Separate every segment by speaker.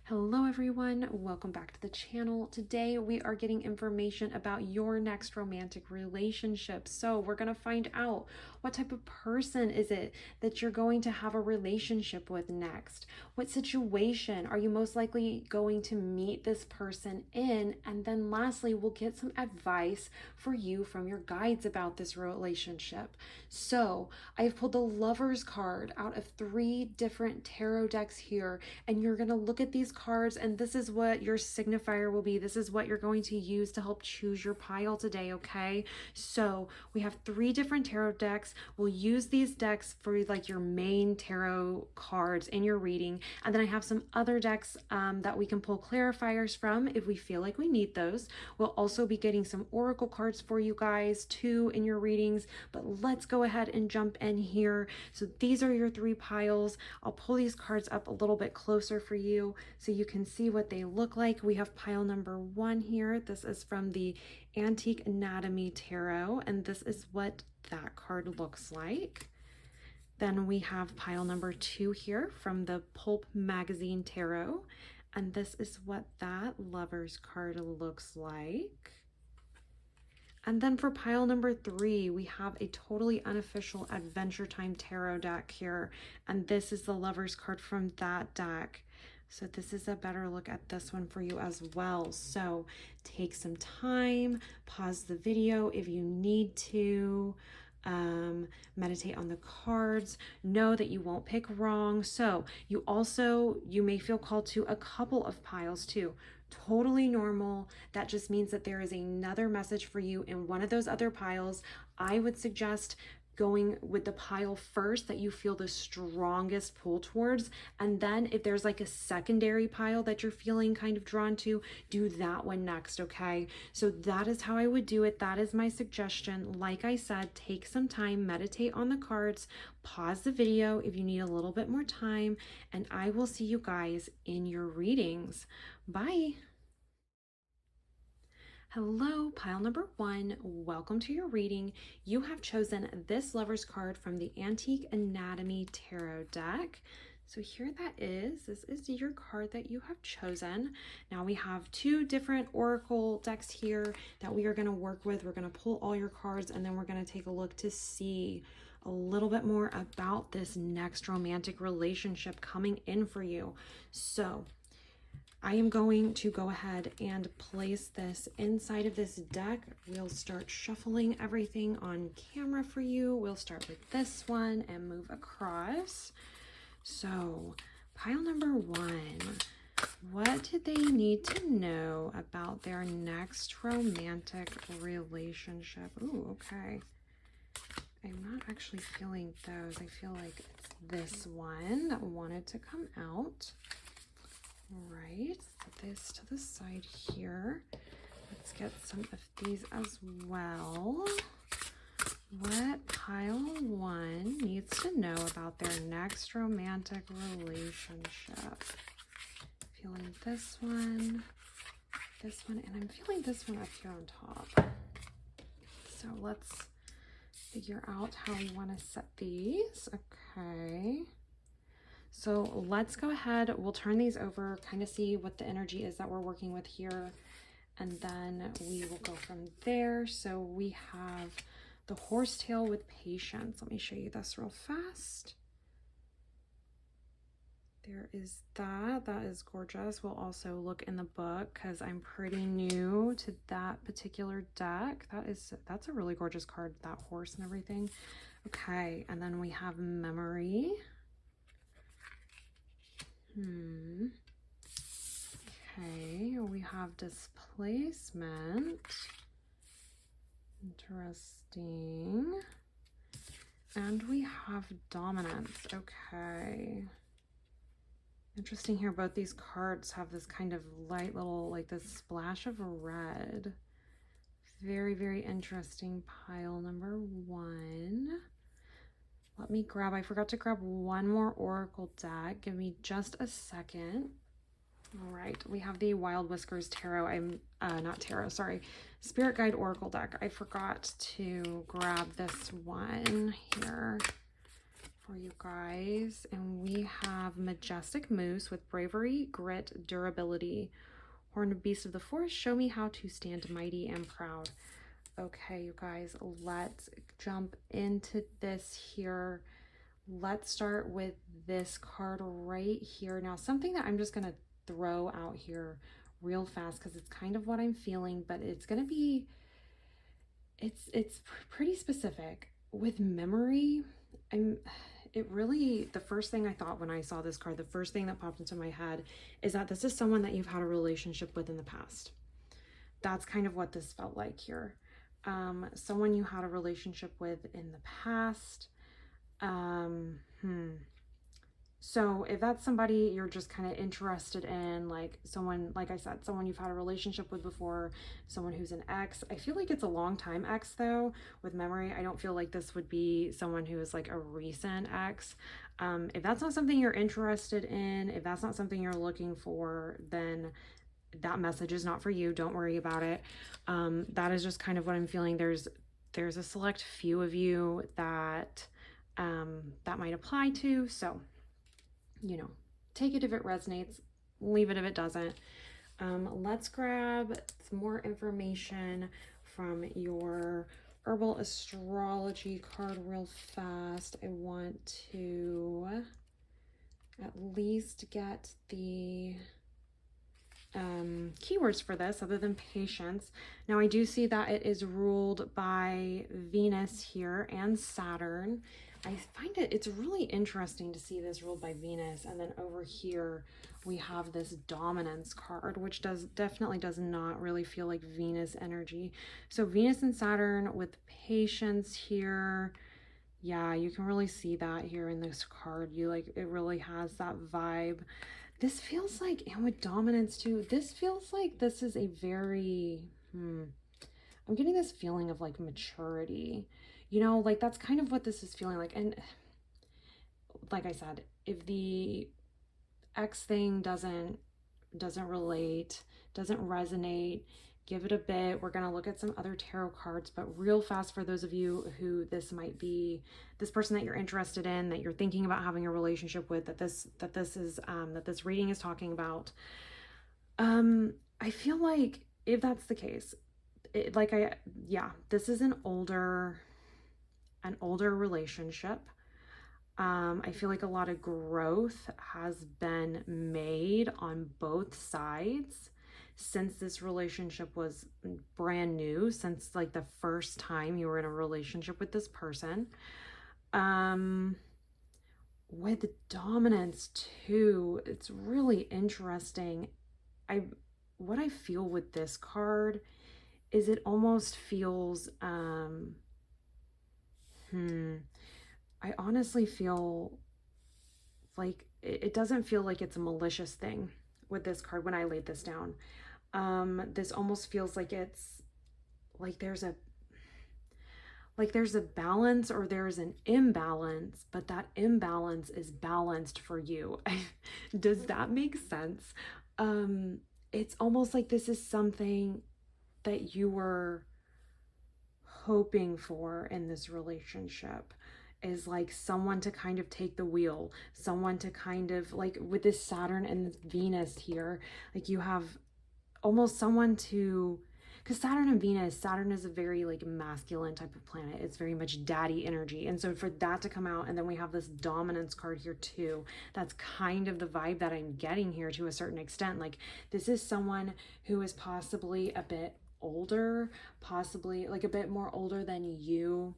Speaker 1: Hello everyone, welcome back to the channel. Today we are getting information about your next romantic relationship. So we're going to find out what type of person is it that you're going to have a relationship with next? What situation are you most likely going to meet this person in? And then lastly, we'll get some advice for you from your guides about this relationship. So I've pulled the Lovers card out of 3 different tarot decks here, and you're going to look at these cards, and this is what your signifier will be. This is what you're going to use to help choose your pile today, okay? So we have 3 different tarot decks. We'll use these decks for like your main tarot cards in your reading, and then I have some other decks that we can pull clarifiers from if we feel like we need those. We'll also be getting some oracle cards for you guys too in your readings, but let's go ahead and jump in here. So these are your 3 piles. I'll pull these cards up a little bit closer for you so you can see what they look like. We have pile number 1 here. This is from the Antique Anatomy Tarot, and this is what that card looks like. Then we have pile number 2 here from the Pulp Magazine Tarot, and this is what that Lovers card looks like. And then for pile number 3, we have a totally unofficial Adventure Time Tarot deck here, and this is the Lovers card from that deck. So this is a better look at this one for you as well. So take some time, pause the video if you need to, meditate on the cards, know that you won't pick wrong. So you may feel called to a couple of piles too. Totally normal. That just means that there is another message for you in one of those other piles. I would suggest going with the pile first that you feel the strongest pull towards, and then if there's like a secondary pile that you're feeling kind of drawn to, do that one next, okay? So that is how I would do it. That is my suggestion. Like I said, take some time, meditate on the cards, pause the video if you need a little bit more time, and I will see you guys in your readings. Bye. Hello, pile number 1. Welcome to your reading. You have chosen this Lovers card from the Antique Anatomy Tarot deck. So here that is. This is your card that you have chosen. Now we have 2 different oracle decks here that we are going to work with. We're going to pull all your cards, and then we're going to take a look to see a little bit more about this next romantic relationship coming in for you. So I am going to go ahead and place this inside of this deck. We'll start shuffling everything on camera for you. We'll start with this one and move across. So, pile number 1. What do they need to know about their next romantic relationship? Ooh, okay. I'm not actually feeling those. I feel like it's this one that wanted to come out. Right, put this to the side here. Let's get some of these as well. What pile 1 needs to know about their next romantic relationship? Feeling this one, and I'm feeling this one up here on top. So let's figure out how we want to set these. Okay. So let's go ahead, we'll turn these over, kind of see what the energy is that we're working with here, and then we will go from there. So we have the horsetail with patience. Let me show you this real fast. There is that. That is gorgeous. We'll also look in the book because I'm pretty new to that particular deck. That's a really gorgeous card, that horse and everything. Okay, and then we have memory. Okay, we have displacement. Interesting. And we have dominance. Okay. Interesting here. Both these cards have this kind of light little, like this splash of red. Very, very interesting. Pile number 1. Let me grab, I forgot to grab one more oracle deck. Give me just a second. All right, we have the Wild Whiskers Tarot. Spirit Guide Oracle deck. I forgot to grab this one here for you guys. And we have Majestic Moose with bravery, grit, durability. Horned beast of the forest, show me how to stand mighty and proud. Okay, you guys, let's jump into this here. Let's start with this card right here. Now, something that I'm just going to throw out here real fast because it's kind of what I'm feeling, but it's going to be, it's pretty specific. With memory, the first thing I thought when I saw this card, the first thing that popped into my head is that this is someone that you've had a relationship with in the past. That's kind of what this felt like here. Someone you had a relationship with in the past. So if that's somebody you're just kind of interested in, like someone, like I said, someone you've had a relationship with before, someone who's an ex. I feel like it's a long time ex though. With memory, I don't feel like this would be someone who is like a recent ex. If that's not something you're interested in, if that's not something you're looking for, then that message is not for you. Don't worry about it. That is just kind of what I'm feeling. There's a select few of you that that might apply to. So, you know, take it if it resonates, leave it if it doesn't. Let's grab some more information from your herbal astrology card real fast. I want to at least get the keywords for this other than patience. Now I do see that it is ruled by Venus here and Saturn. I find it's really interesting to see this ruled by Venus, and then over here we have this dominance card, which definitely does not really feel like Venus energy. So Venus and Saturn with patience here. Yeah, you can really see that here in this card. It really has that vibe. This feels like, and with dominance too, this feels like this is a very, I'm getting this feeling of like maturity, you know, like that's kind of what this is feeling like. And like I said, if the X thing doesn't relate, doesn't resonate, give it a bit. We're going to look at some other tarot cards, but real fast for those of you who this might be this person that you're interested in, that you're thinking about having a relationship with, that this reading is talking about. I feel like if that's the case, this is an older relationship. I feel like a lot of growth has been made on both sides since this relationship was brand new, since like the first time you were in a relationship with this person. With dominance too, it's really interesting. What I feel with this card is it almost feels, I honestly feel like it doesn't feel like it's a malicious thing with this card when I laid this down. This almost feels like it's like there's a balance or there's an imbalance, but that imbalance is balanced for you. Does that make sense? It's almost like this is something that you were hoping for in this relationship, is like someone to kind of take the wheel, someone to kind of like, with this Saturn and this Venus here, like you have almost someone to, because Saturn and Venus, Saturn is a very like masculine type of planet. It's very much daddy energy. And so for that to come out, and then we have this dominance card here too, that's kind of the vibe that I'm getting here to a certain extent. Like this is someone who is possibly a bit older, possibly like a bit more older than you,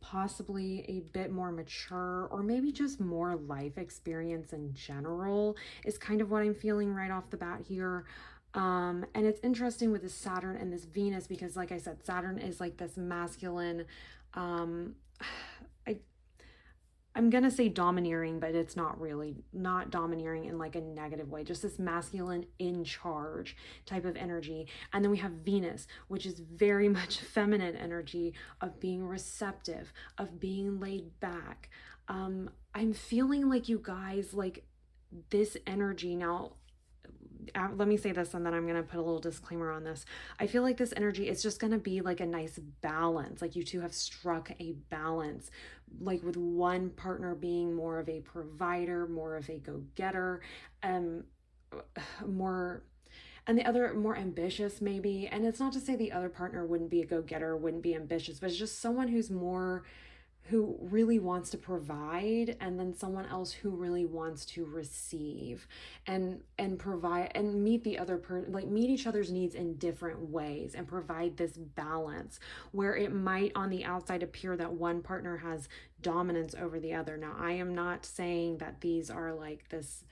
Speaker 1: possibly a bit more mature, or maybe just more life experience in general is kind of what I'm feeling right off the bat here. And it's interesting with this Saturn and this Venus, because like I said, Saturn is like this masculine, I'm gonna say domineering, but it's not domineering in like a negative way, just this masculine in charge type of energy. And then we have Venus, which is very much feminine energy of being receptive, of being laid back. I'm feeling like you guys, like this energy now, let me say this and then I'm going to put a little disclaimer on this. I feel like this energy is just going to be like a nice balance. Like you two have struck a balance, like with one partner being more of a provider, more of a go-getter, more, and the other more ambitious maybe. And it's not to say the other partner wouldn't be a go-getter, wouldn't be ambitious, but it's just someone who really wants to provide, and then someone else who really wants to receive and provide and meet the other person, like meet each other's needs in different ways and provide this balance where it might on the outside appear that one partner has dominance over the other. Now, I am not saying that these are like this,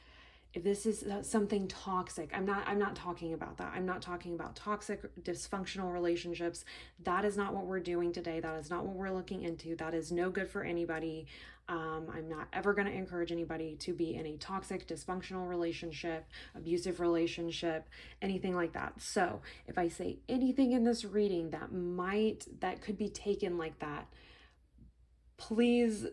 Speaker 1: if this is something toxic, I'm not talking about that. I'm not talking about toxic, dysfunctional relationships. That is not what we're doing today. That is not what we're looking into. That is no good for anybody. I'm not ever going to encourage anybody to be in a toxic, dysfunctional relationship, abusive relationship, anything like that. So if I say anything in this reading that could be taken like that, please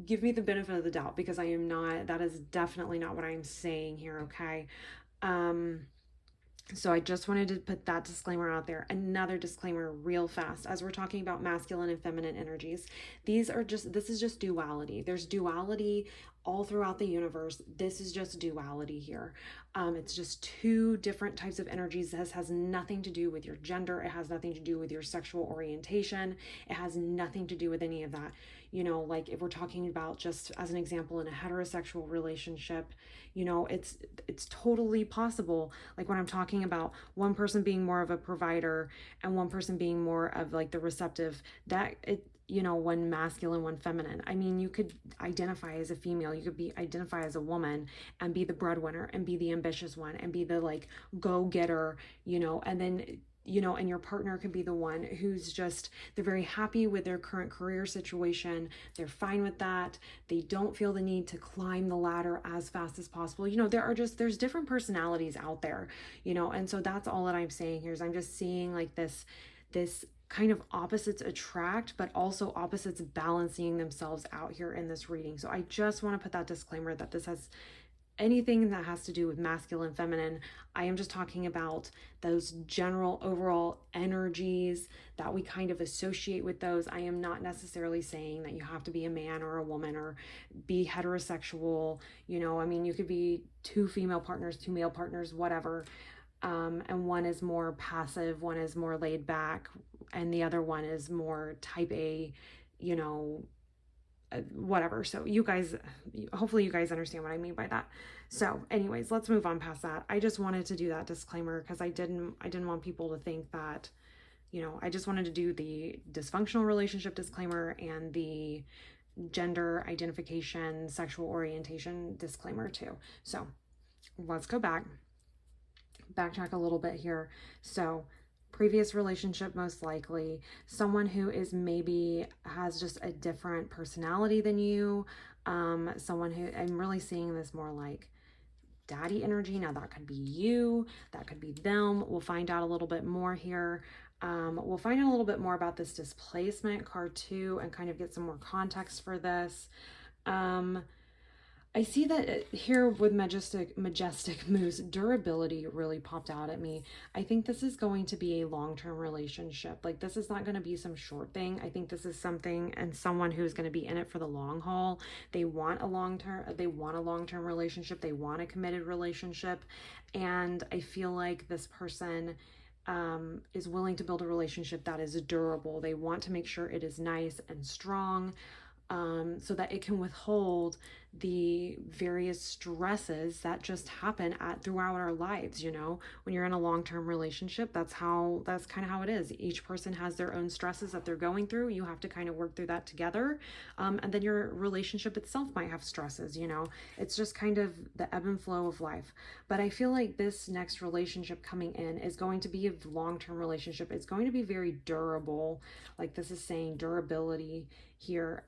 Speaker 1: give me the benefit of the doubt, because that is definitely not what I'm saying here, okay? So I just wanted to put that disclaimer out there. Another disclaimer real fast, as we're talking about masculine and feminine energies, this is just duality. There's duality all throughout the universe. This is just duality here. It's just two different types of energies. This has nothing to do with your gender. It has nothing to do with your sexual orientation. It has nothing to do with any of that. You know, like if we're talking about, just as an example, in a heterosexual relationship, you know, it's totally possible. Like when I'm talking about one person being more of a provider and one person being more of like the receptive, one masculine, one feminine. I mean, you could identify as a female, you could identify as a woman and be the breadwinner and be the ambitious one and be the like go-getter, and then and your partner could be the one who's just, they're very happy with their current career situation. They're fine with that. They don't feel the need to climb the ladder as fast as possible. There's different personalities out there, and so that's all that I'm saying here is I'm just seeing like this kind of opposites attract, but also opposites balancing themselves out here in this reading. So I just want to put that disclaimer that this has anything that has to do with masculine, feminine. I am just talking about those general overall energies that we kind of associate with those. I am not necessarily saying that you have to be a man or a woman or be heterosexual. I mean, you could be two female partners, two male partners, whatever. And one is more passive, one is more laid back, and the other one is more type A, whatever. So hopefully you guys understand what I mean by that. So anyways, let's move on past that. I just wanted to do that disclaimer because I didn't want people to think that, I just wanted to do the dysfunctional relationship disclaimer and the gender identification, sexual orientation disclaimer too. So let's go backtrack a little bit here. So previous relationship, most likely someone who is maybe has just a different personality than you, someone who, I'm really seeing this more like daddy energy. Now that could be you, that could be them. We'll find out a little bit more here. We'll find out a little bit more about this displacement card too and kind of get some more context for this. I see that here with majestic moves, durability really popped out at me. I think this is going to be a long-term relationship. Like this is not going to be some short thing. I think this is something and someone who's going to be in it for the long haul. They want a long-term relationship. They want a committed relationship. And I feel like this person is willing to build a relationship that is durable. They want to make sure it is nice and strong, so that it can withhold the various stresses that just happen throughout our lives. When you're in a long-term relationship, that's kind of how it is. Each person has their own stresses that they're going through. You have to kind of work through that together. And then your relationship itself might have stresses, it's just kind of the ebb and flow of life. But I feel like this next relationship coming in is going to be a long-term relationship. It's going to be very durable. Like this is saying durability here.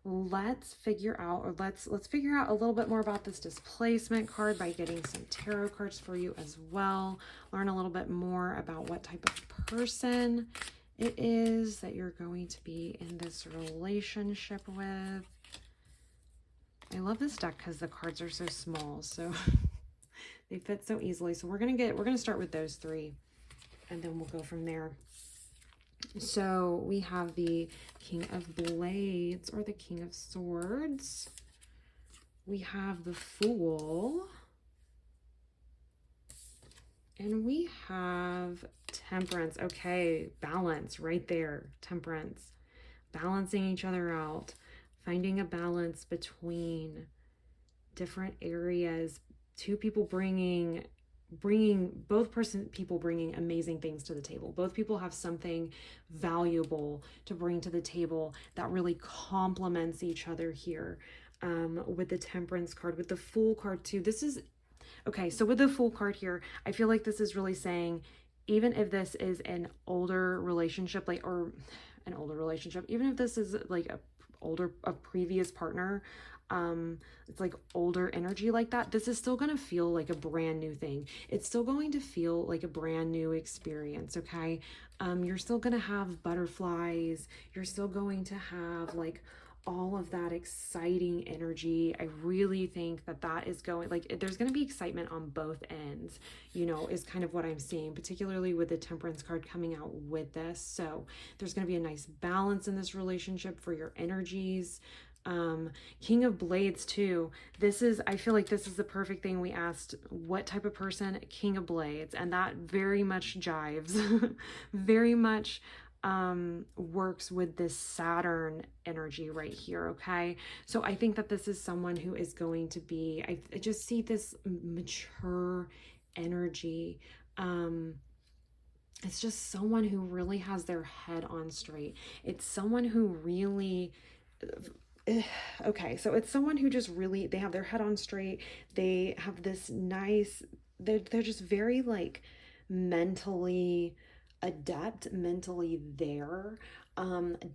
Speaker 1: Let's figure out a little bit more about this displacement card by getting some tarot cards for you as well. Learn a little bit more about what type of person it is that you're going to be in this relationship with. I love this deck because the cards are so small, so They fit so easily. So we're going to start with those three, and then we'll go from there. So we have the King of Blades or the King of Swords. We have the Fool. And we have Temperance. Okay, balance right there. Temperance. Balancing each other out. Finding a balance between different areas. Two people bringing people bringing amazing things to the table. Both people have something valuable to bring to the table that really complements each other here. With the Temperance card, with the Fool card too. This is okay. So with the Fool card here, I feel like this is really saying, even if this is an older relationship, even if this is like a previous partner, it's like older energy like that, this is still going to feel like a brand new thing. It's still going to feel like a brand new experience. Okay. You're still going to have butterflies. You're still going to have like all of that exciting energy. I really think that is going, like, there's going to be excitement on both ends, is kind of what I'm seeing, particularly with the Temperance card coming out with this. So there's going to be a nice balance in this relationship for your energies. King of Blades too. I feel like this is the perfect thing. We asked what type of person, King of Blades, and that very much jives, very much works with this Saturn energy right here. Okay. So I think that this is someone who is going to be, I just see this mature energy. It's just someone who really has their head on straight. It's someone who really, okay, so it's someone who just really, they have their head on straight. They have this nice, they're just very like mentally adept, mentally there.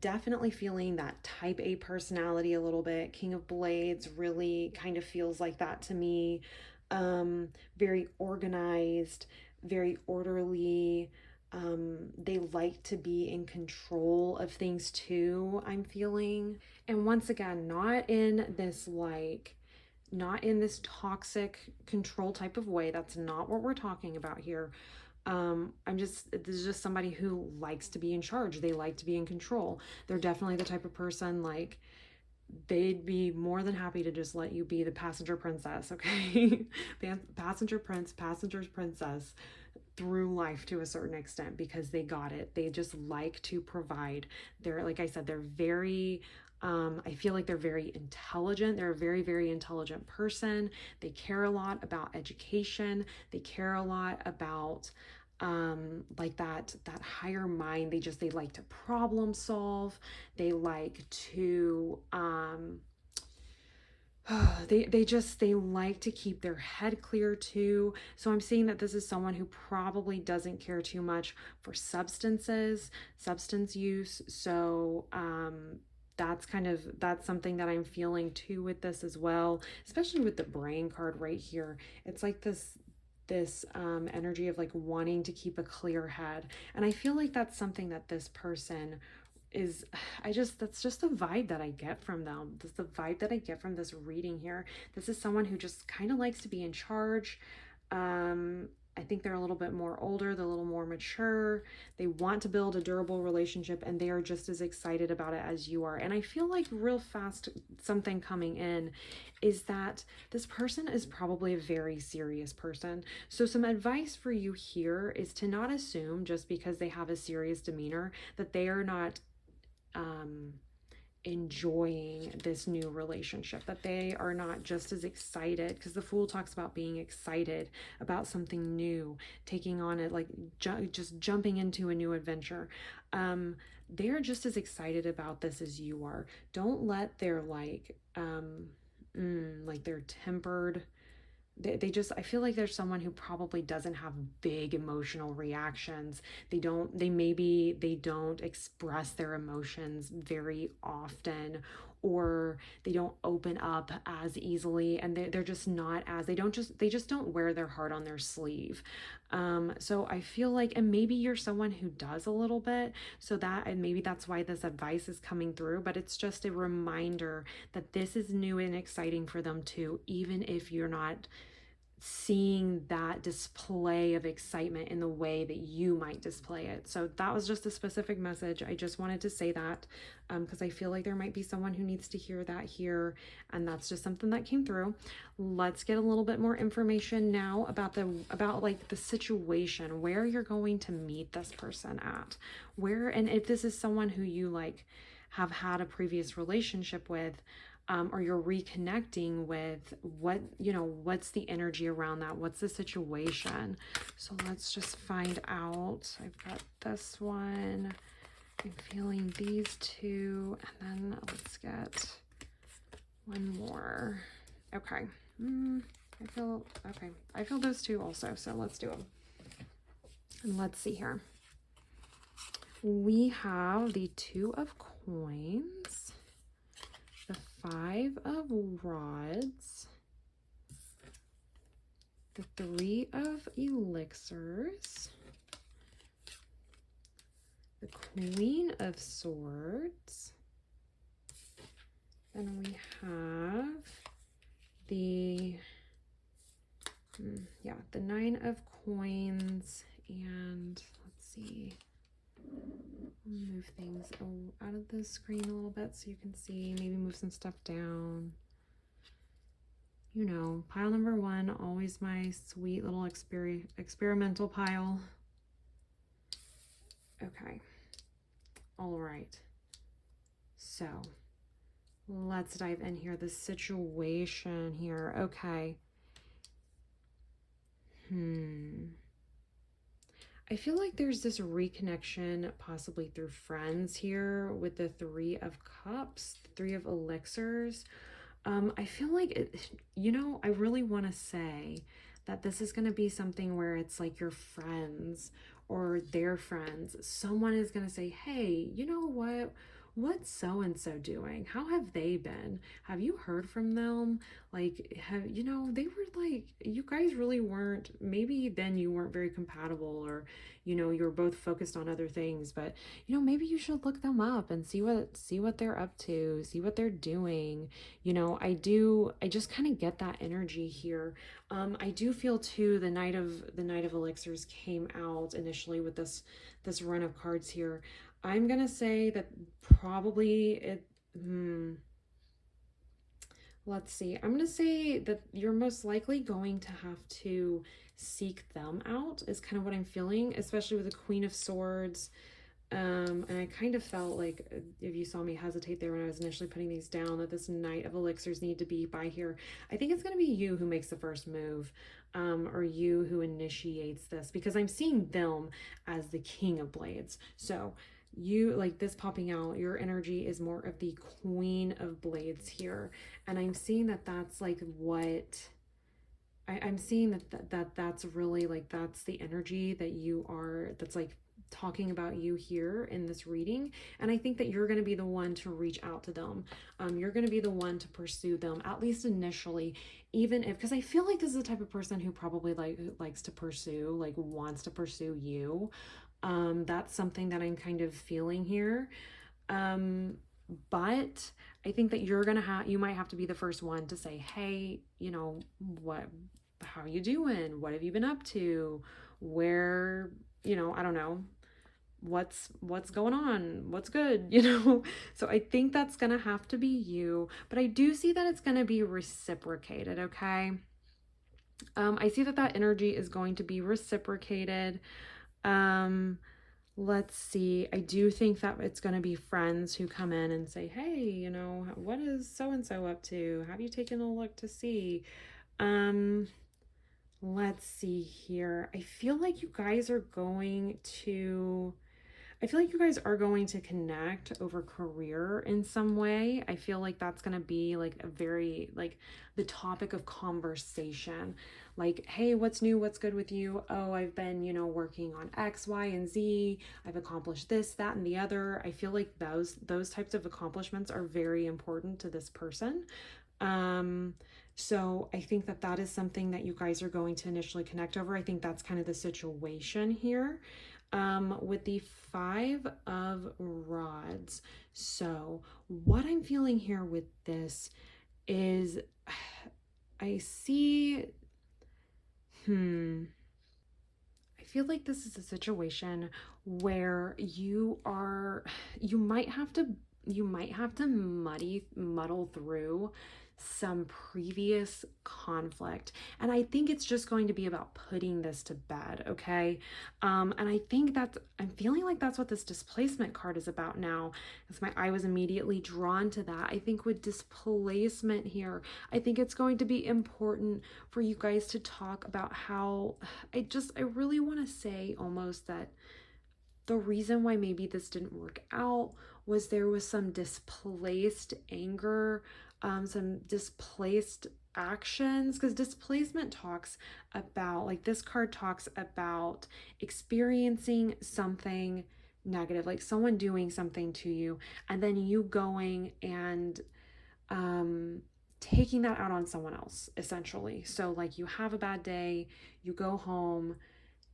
Speaker 1: Definitely feeling that type A personality a little bit. King of Blades really kind of feels like that to me. Very organized, very orderly. They like to be in control of things too, I'm feeling. And once again, not in this toxic control type of way. That's not what we're talking about here. This is just somebody who likes to be in charge. They like to be in control. They're definitely the type of person, like, they'd be more than happy to just let you be the passenger princess, okay? Passenger prince, passenger's princess through life to a certain extent, because they got it. They just like to provide. They're, like I said, they're very, I feel like they're very intelligent. They're a very, very intelligent person. They care a lot about education. They care a lot about like that higher mind. They like to problem solve. They like to they like to keep their head clear too. So I'm seeing that this is someone who probably doesn't care too much for substance use. So that's something that I'm feeling too with this as well, especially with the Brain card right here. It's like this energy of like wanting to keep a clear head. And I feel like that's something that this person is, that's just the vibe that I get from them. That's the vibe that I get from this reading here. This is someone who just kind of likes to be in charge. I think they're a little bit more older, they're a little more mature. They want to build a durable relationship, and they are just as excited about it as you are. And I feel like real fast, something coming in is that this person is probably a very serious person. So some advice for you here is to not assume just because they have a serious demeanor that they are not enjoying this new relationship, that they are not just as excited, because the Fool talks about being excited about something new, taking on it, like just jumping into a new adventure. They're just as excited about this as you are. Don't let their like their tempered, I feel like there's someone who probably doesn't have big emotional reactions. They don't express their emotions very often, or they don't open up as easily, and they're just not as, they just don't wear their heart on their sleeve. So I feel like, and maybe you're someone who does a little bit, and maybe that's why this advice is coming through, but it's just a reminder that this is new and exciting for them too, even if you're not seeing that display of excitement in the way that you might display it. So that was just a specific message. I just wanted to say that because I feel like there might be someone who needs to hear that here, and that's just something that came through. Let's get a little bit more information now about like the situation, where you're going to meet this person at, where, and if this is someone who you like have had a previous relationship with, or you're reconnecting with, what's the energy around that? What's the situation? So let's just find out. I've got this one. I'm feeling these two. And then let's get one more. Okay. I feel those two also. So let's do them. And let's see here. We have the Two of Coins, the Five of Rods, the Three of Elixirs, the Queen of Swords, then we have the Nine of Coins, and let's see, move things out of the screen a little bit so you can see, maybe move some stuff down. Pile number one, always my sweet little experimental pile. Okay. All right. So let's dive in here. The situation here. Okay. I feel like there's this reconnection possibly through friends here with the Three of Cups, the Three of Elixirs. I feel like I really want to say that this is going to be something where it's like your friends or their friends. Someone is going to say, hey, you know what? What's so-and-so doing? How have they been? Have you heard from them? Like, they were like, you guys really weren't, maybe then you weren't very compatible, or, you were both focused on other things, but, maybe you should look them up and see what they're up to, see what they're doing. I just kind of get that energy here. I do feel too, the Knight of Elixirs came out initially with this run of cards here. I'm going to say that probably let's see. I'm going to say that you're most likely going to have to seek them out is kind of what I'm feeling, especially with the Queen of Swords. And I kind of felt like, if you saw me hesitate there when I was initially putting these down, that this Knight of Elixirs need to be by here. I think it's going to be you who makes the first move, or you who initiates this, because I'm seeing them as the King of Blades. So you, like this popping out, your energy is more of the Queen of Blades here. And I'm seeing that that's like what I'm seeing that's really like, that's the energy that you are, that's like talking about you here in this reading. And I think that you're going to be the one to reach out to them. You're going to be the one to pursue them, at least initially, even if, because I feel like this is the type of person who probably likes to pursue, like wants to pursue you. That's something that I'm kind of feeling here. But I think that you might have to be the first one to say, hey, how are you doing? What have you been up to? Where, I don't know, what's going on? What's good? So I think that's going to have to be you, but I do see that it's going to be reciprocated. Okay. I see that energy is going to be reciprocated. Let's see. I do think that it's going to be friends who come in and say, hey, what is so-and-so up to? Have you taken a look to see? Let's see here. I feel like you guys are going to connect over career in some way. I feel like that's going to be like a very, like, the topic of conversation. Like, hey, what's new? What's good with you? Oh, I've been, working on X, Y, and Z. I've accomplished this, that, and the other. I feel like those types of accomplishments are very important to this person. So I think that is something that you guys are going to initially connect over. I think that's kind of the situation here. With the Five of Rods. So what I'm feeling here with this is, I see I feel like this is a situation where you might have to muddle through some previous conflict. And I think it's just going to be about putting this to bed, okay? And I'm feeling like that's what this displacement card is about now, as my eye was immediately drawn to that. I think with displacement here, I think it's going to be important for you guys to talk about how I really want to say almost that the reason why maybe this didn't work out was there was some displaced anger, some displaced actions, because displacement talks about, like, this card talks about experiencing something negative, like someone doing something to you, and then you going and taking that out on someone else, essentially. So, like, you have a bad day, you go home,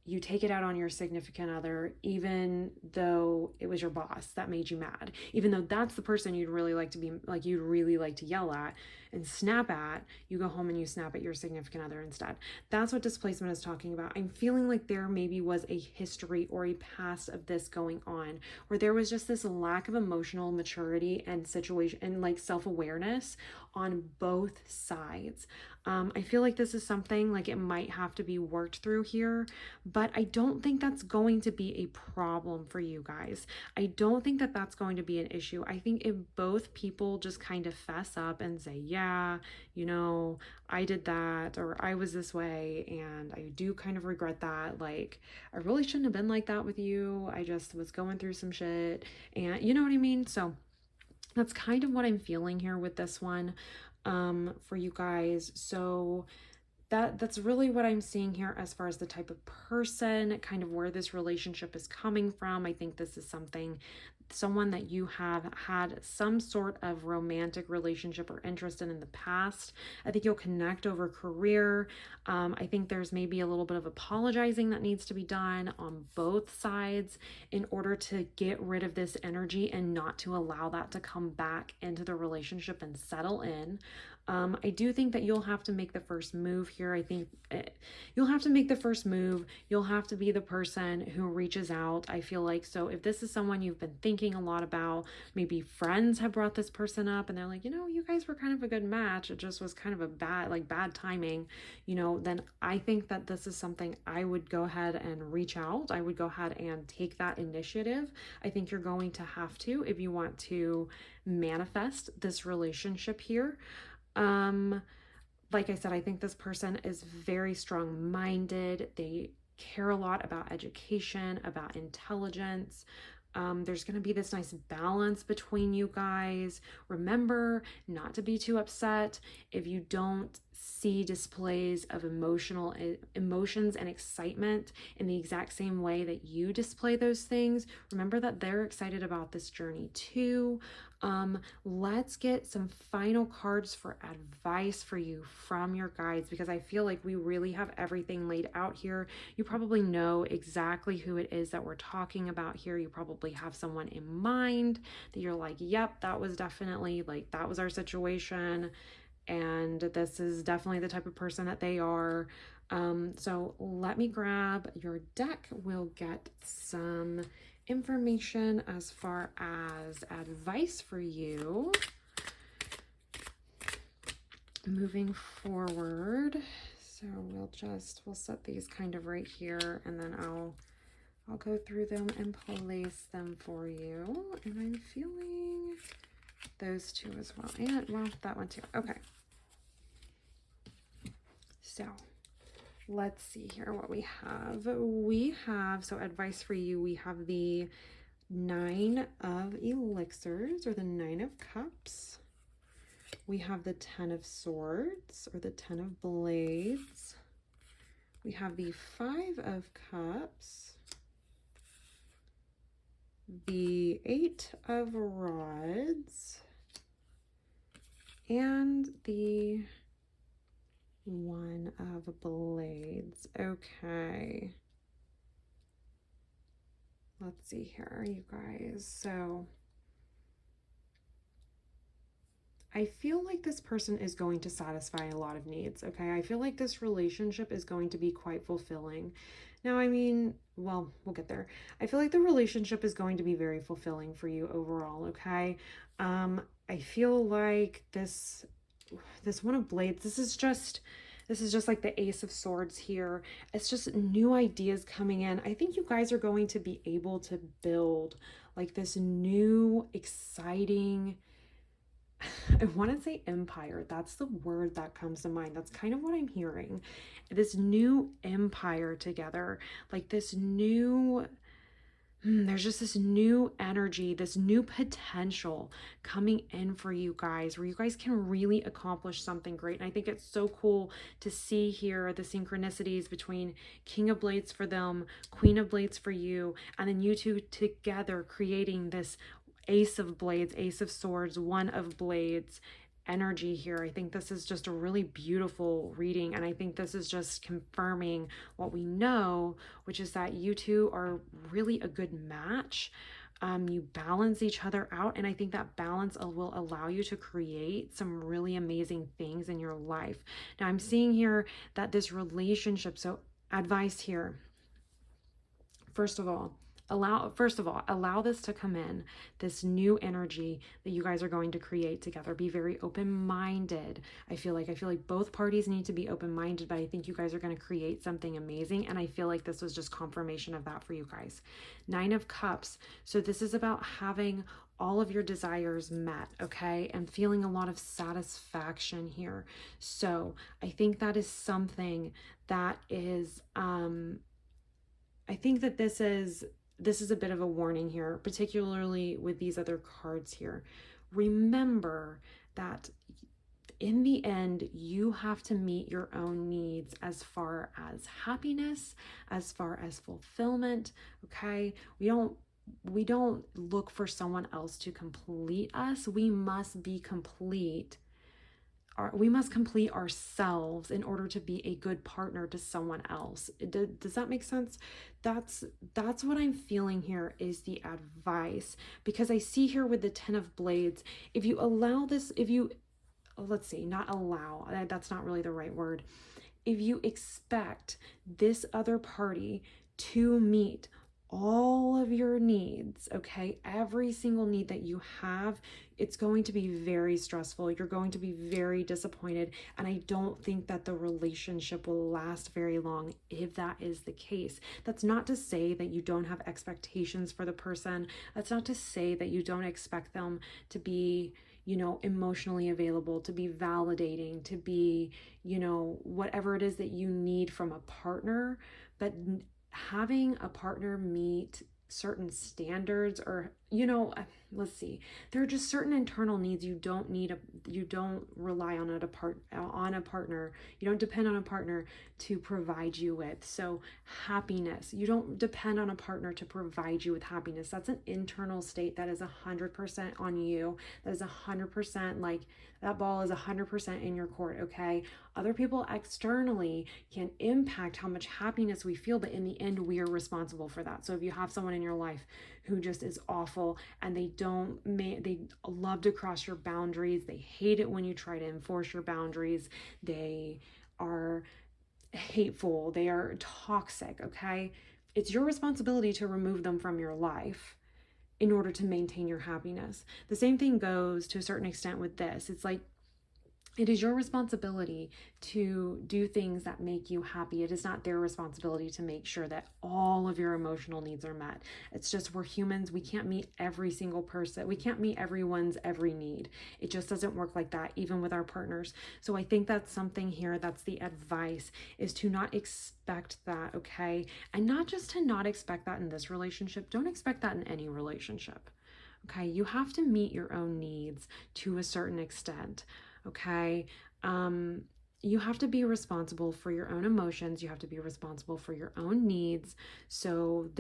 Speaker 1: you take it out on your significant other, even though it was your boss that made you mad, even though that's the person you'd really like to yell at and snap at. You go home and you snap at your significant other instead. That's what displacement is talking about. I'm feeling like there maybe was a history or a past of this going on, where there was just this lack of emotional maturity and situation and like self-awareness on both sides. I feel like this is something like it might have to be worked through here, but I don't think that's going to be a problem for you guys. I don't think that that's going to be an issue. I think if both people just kind of fess up and say, yeah, I did that, or I was this way, and I do kind of regret that. Like, I really shouldn't have been like that with you. I just was going through some shit, and you know what I mean? So that's kind of what I'm feeling here with this one, for you guys. So that's really what I'm seeing here as far as the type of person, kind of where this relationship is coming from. I think this is someone that you have had some sort of romantic relationship or interest in the past. I think you'll connect over career. I think there's maybe a little bit of apologizing that needs to be done on both sides in order to get rid of this energy and not to allow that to come back into the relationship and settle in. I do think that you'll have to make the first move here. I think you'll have to make the first move. You'll have to be the person who reaches out, I feel like. So if this is someone you've been thinking a lot about, maybe friends have brought this person up and they're like, you guys were kind of a good match. It just was kind of a bad timing, then I think that this is something I would go ahead and reach out. I would go ahead and take that initiative. I think you're going to have to, if you want to manifest this relationship here. Like I said, I think this person is very strong-minded. They care a lot about education, about intelligence. There's going to be this nice balance between you guys. Remember not to be too upset if you don't see displays of emotions and excitement in the exact same way that you display those things. Remember that they're excited about this journey too. Let's get some final cards for advice for you from your guides, because I feel like we really have everything laid out here. You probably know exactly who it is that we're talking about here. You probably have someone in mind that you're like, yep, that was definitely, like, that was our situation, and this is definitely the type of person that they are. So let me grab your deck. We'll get some information as far as advice for you moving forward. So we'll set these kind of right here, and then I'll go through them and place them for you. And I'm feeling those two as well, and well, that one too. Okay, so let's see here what we have. So advice for you, we have the 9 of elixirs, or the 9 of cups. We have the 10 of swords, or the 10 of blades. We have the 5 of cups, the 8 of rods, and the 1 of blades. Okay. Let's see here, you guys. So I feel like this person is going to satisfy a lot of needs, okay? I feel like this relationship is going to be quite fulfilling. Now, I mean, well, we'll get there. I feel like the relationship is going to be very fulfilling for you overall, okay? I feel like this one of blades, this is just like the Ace of Swords here. It's just new ideas coming in. I think you guys are going to be able to build like this new exciting, I want to say empire. That's the word that comes to mind. That's kind of what I'm hearing. This new empire together, like this new, there's just this new energy, this new potential coming in for you guys, where you guys can really accomplish something great. And I think it's so cool to see here the synchronicities between King of Blades for them, Queen of Blades for you, and then you two together creating this Ace of Blades, Ace of Swords, One of Blades energy here. I think this is just a really beautiful reading, and I think this is just confirming what we know, which is that you two are really a good match. You balance each other out, and I think that balance will allow you to create some really amazing things in your life. Now, I'm seeing here that this relationship, so advice here, first of all, allow this to come in, this new energy that you guys are going to create together. Be very open-minded. I feel like both parties need to be open-minded, but I think you guys are going to create something amazing, and I feel like this was just confirmation of that for you guys. 9 of Cups. So this is about having all of your desires met, okay, and feeling a lot of satisfaction here. So I think that is something that is I think that this is a bit of a warning here, particularly with these other cards here. Remember that in the end, you have to meet your own needs as far as happiness, as far as fulfillment, okay? We don't look for someone else to complete us. We must be complete. We must complete ourselves in order to be a good partner to someone else. Does that make sense? That's what I'm feeling here is the advice, because I see here with the 10 of Blades, if you allow this, let's see, not allow, that's not really the right word. If you expect this other party to meet all of your needs, okay, every single need that you have, it's going to be very stressful. You're going to be very disappointed, and I don't think that the relationship will last very long if that is the case. That's not to say that you don't have expectations for the person. That's not to say that you don't expect them to be, emotionally available, to be validating, to be, whatever it is that you need from a partner. But having a partner meet certain standards, or let's see, there are just certain internal needs you don't rely on a partner, you don't depend on a partner to provide you with. So happiness, you don't depend on a partner to provide you with happiness. That's an internal state that is 100% on you. That is 100%, like, that ball is 100% in your court, okay? Other people externally can impact how much happiness we feel, but in the end, we are responsible for that. So if you have someone in your life who just is awful, and they love to cross your boundaries, they hate it when you try to enforce your boundaries, they are hateful, they are toxic, okay? It's your responsibility to remove them from your life in order to maintain your happiness. The same thing goes to a certain extent with this. It's like, it is your responsibility to do things that make you happy. It is not their responsibility to make sure that all of your emotional needs are met. It's just, we're humans. We can't meet every single person. We can't meet everyone's every need. It just doesn't work like that, even with our partners. So I think that's something here. That's the advice, is to not expect that, okay? And not just to not expect that in this relationship. Don't expect that in any relationship, okay? You have to meet your own needs to a certain extent. Okay. You have to be responsible for your own emotions. You have to be responsible for your own needs. So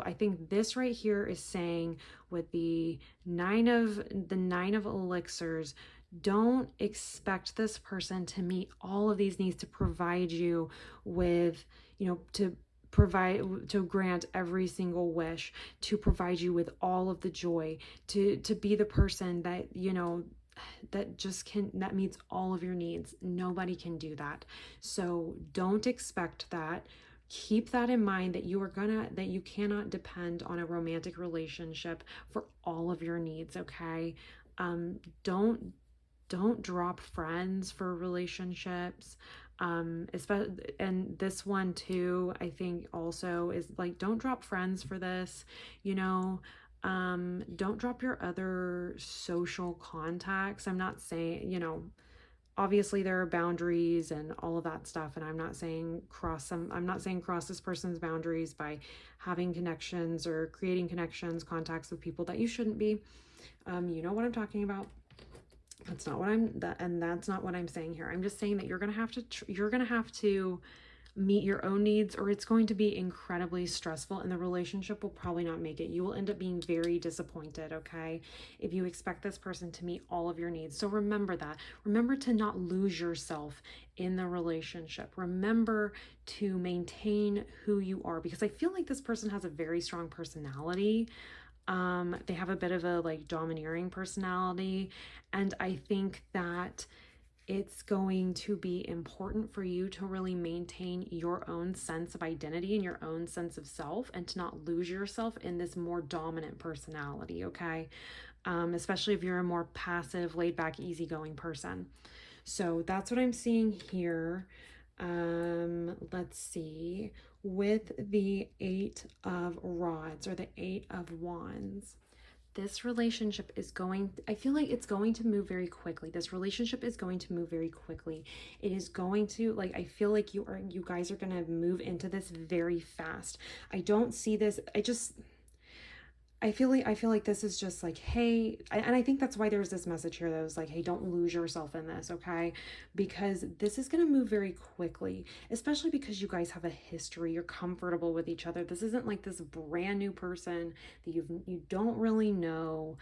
Speaker 1: I think this right here is saying, with the nine of elixirs, don't expect this person to meet all of these needs, to provide you with, to grant every single wish, to provide you with all of the joy, to be the person that, that meets all of your needs. Nobody can do that. So don't expect that. Keep that in mind, that you cannot depend on a romantic relationship for all of your needs, okay? Don't drop friends for relationships. Especially, and this one too, I think also is like, don't drop friends for this, you know. Don't drop your other social contacts. I'm not saying, obviously there are boundaries and all of that stuff, and I'm not saying cross this person's boundaries by having connections or creating connections, contacts with people that you shouldn't be. You know what I'm talking about. That's not what that's not what I'm saying here. I'm just saying that you're going to have to meet your own needs, or it's going to be incredibly stressful and the relationship will probably not make it. You will end up being very disappointed, okay, if you expect this person to meet all of your needs. So remember that. Remember to not lose yourself in the relationship. Remember to maintain who you are, because I feel like this person has a very strong personality. They have a bit of a like domineering personality, and I think that it's going to be important for you to really maintain your own sense of identity and your own sense of self, and to not lose yourself in this more dominant personality, okay? Especially if you're a more passive, laid back, easygoing person. So that's what I'm seeing here. Let's see. With the 8 of Rods, or the 8 of Wands, this relationship is I feel like it's going to move very quickly. This relationship is going to move very quickly. It is going to, like, I feel like you guys are going to move into this very fast. I don't see this. I feel like this is just like, hey, and I think that's why there's this message here that was like, hey, don't lose yourself in this, okay? Because this is going to move very quickly, especially because you guys have a history. You're comfortable with each other. This isn't like this brand new person that you don't really know.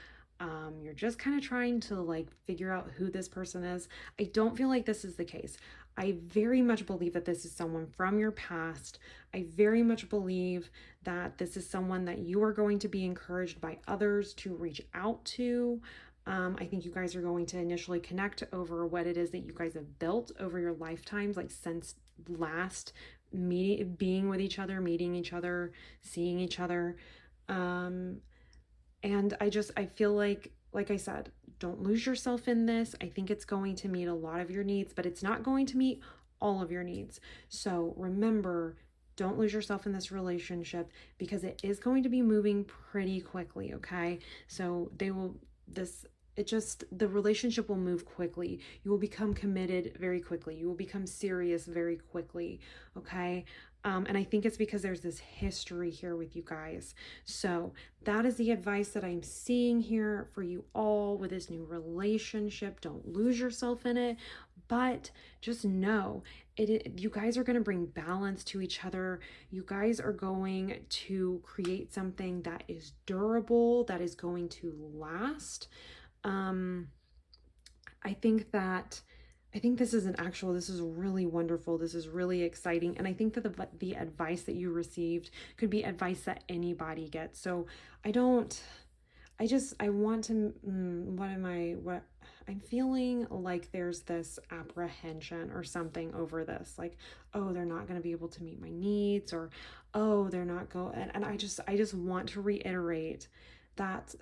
Speaker 1: You're just kind of trying to like figure out who this person is. I don't feel like this is the case. I very much believe that this is someone from your past. I very much believe that this is someone that you are going to be encouraged by others to reach out to. I think you guys are going to initially connect over what it is that you guys have built over your lifetimes, like since last being with each other, meeting each other, seeing each other. And I feel like I said, don't lose yourself in this. I think it's going to meet a lot of your needs, but it's not going to meet all of your needs. So remember, don't lose yourself in this relationship, because it is going to be moving pretty quickly, okay? So the relationship will move quickly. You will become committed very quickly. You will become serious very quickly, okay? And I think it's because there's this history here with you guys. So that is the advice that I'm seeing here for you all with this new relationship. Don't lose yourself in it, but just know you guys are going to bring balance to each other. You guys are going to create something that is durable, that is going to last. I think this is really wonderful. This is really exciting. And I think that the advice that you received could be advice that anybody gets. So I want to, I'm feeling like there's this apprehension or something over this, like, oh, they're not going to be able to meet my needs, or, oh, they're not going, and I just want to reiterate that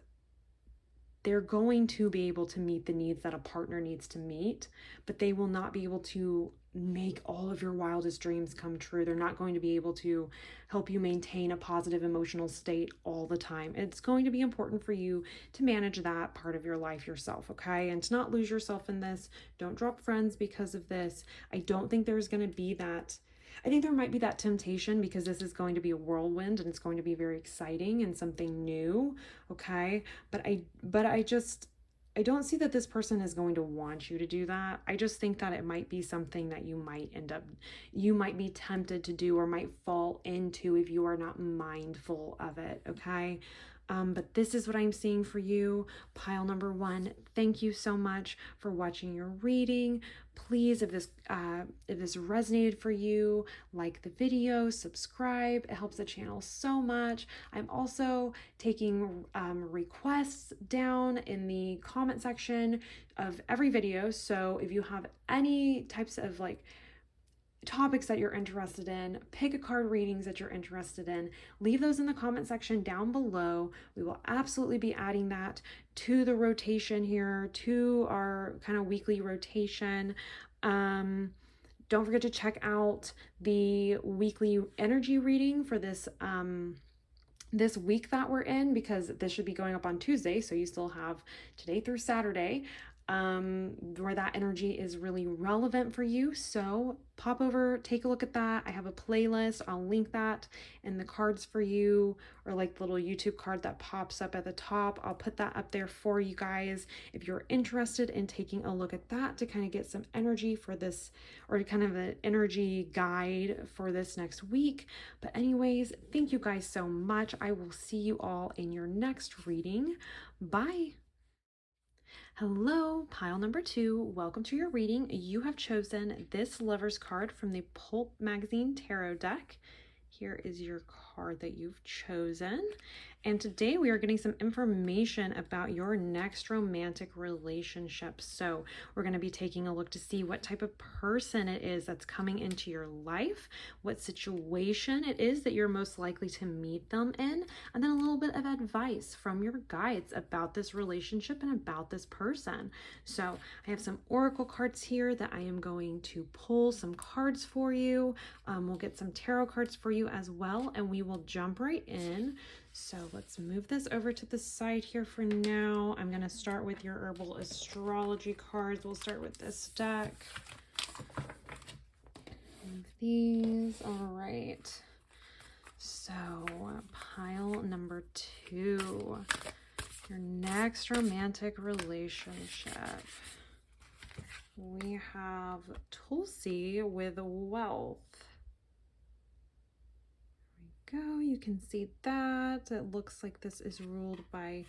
Speaker 1: they're going to be able to meet the needs that a partner needs to meet, but they will not be able to make all of your wildest dreams come true. They're not going to be able to help you maintain a positive emotional state all the time. It's going to be important for you to manage that part of your life yourself, okay? And to not lose yourself in this. Don't drop friends because of this. I don't think there's going to be that. I think there might be that temptation, because this is going to be a whirlwind and it's going to be very exciting and something new, okay? But I don't see that this person is going to want you to do that. I just think that it might be something that you might be tempted to do, or might fall into if you are not mindful of it, okay? But this is what I'm seeing for you. Pile number 1, thank you so much for watching your reading. Please, if this resonated for you, like the video, subscribe. It helps the channel so much. I'm also taking requests down in the comment section of every video. So if you have any types of like topics that you're interested in, pick a card readings that you're interested in, leave those in the comment section down below. We will absolutely be adding that to the rotation here, to our kind of weekly rotation. Don't forget to check out the weekly energy reading for this this week that we're in, because this should be going up on Tuesday, so you still have today through Saturday where that energy is really relevant for you. So pop over, take a look at that. I have a playlist. I'll link that in the cards for you, or like the little YouTube card that pops up at the top. I'll put that up there for you guys if you're interested in taking a look at that to kind of get some energy for this, or kind of an energy guide for this next week. But anyways, thank you guys so much. I will see you all in your next reading. Bye. Hello, pile number 2. Welcome to your reading. You have chosen this Lover's card from the Pulp Magazine Tarot deck. Here is your card that you've chosen. And today we are getting some information about your next romantic relationship. So we're going to be taking a look to see what type of person it is that's coming into your life, what situation it is that you're most likely to meet them in, and then a little bit of advice from your guides about this relationship and about this person. So I have some oracle cards here that I am going to pull some cards for you. We'll get some tarot cards for you as well, and we will jump right in. So let's move this over to the side here for now. I'm going to start with your herbal astrology cards. We'll start with this deck. Move these. All right. So pile number 2, your next romantic relationship. We have Tulsi with wealth. Go, you can see that it looks like this is ruled by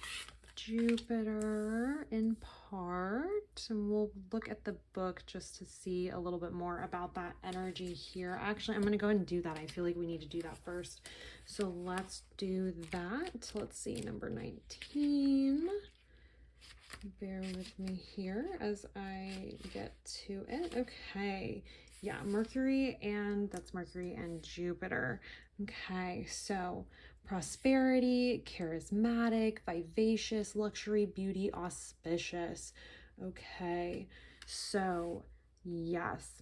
Speaker 1: Jupiter in part, and we'll look at the book just to see a little bit more about that energy here. Actually, I'm going to go ahead and do that. I feel like we need to do that first, so let's do that. Let's see, number 19. Bear with me here as I get to it. Okay, yeah, Mercury, and that's Mercury and Jupiter. Okay, so prosperity, charismatic, vivacious, luxury, beauty, auspicious. Okay, so yes,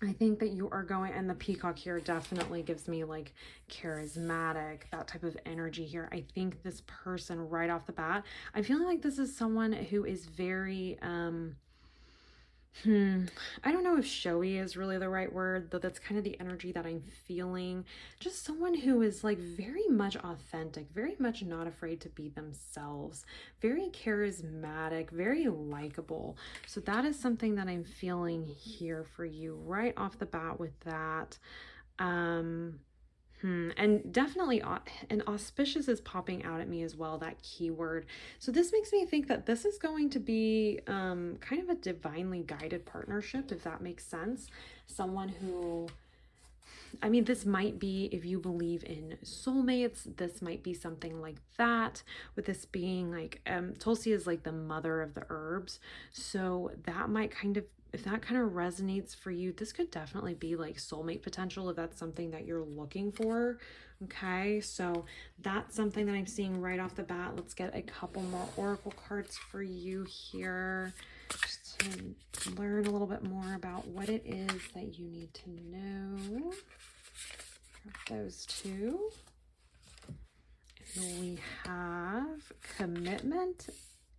Speaker 1: I think that you are going, and the peacock here definitely gives me like charismatic, that type of energy here. I think this person right off the bat, I'm feeling like this is someone who is very, I don't know if showy is really the right word, though that's kind of the energy that I'm feeling. Just someone who is like very much authentic, very much not afraid to be themselves, very charismatic, very likable. So that is something that I'm feeling here for you right off the bat with that. And definitely, and auspicious is popping out at me as well, that keyword. So this makes me think that this is going to be kind of a divinely guided partnership, if that makes sense. Someone who, I mean, this might be, if you believe in soulmates, this might be something like that, with this being like, Tulsi is like the mother of the herbs. So that might kind of, if that kind of resonates for you, this could definitely be like soulmate potential if that's something that you're looking for. Okay, so that's something that I'm seeing right off the bat. Let's get a couple more oracle cards for you here, just to learn a little bit more about what it is that you need to know. Got those two. And we have commitment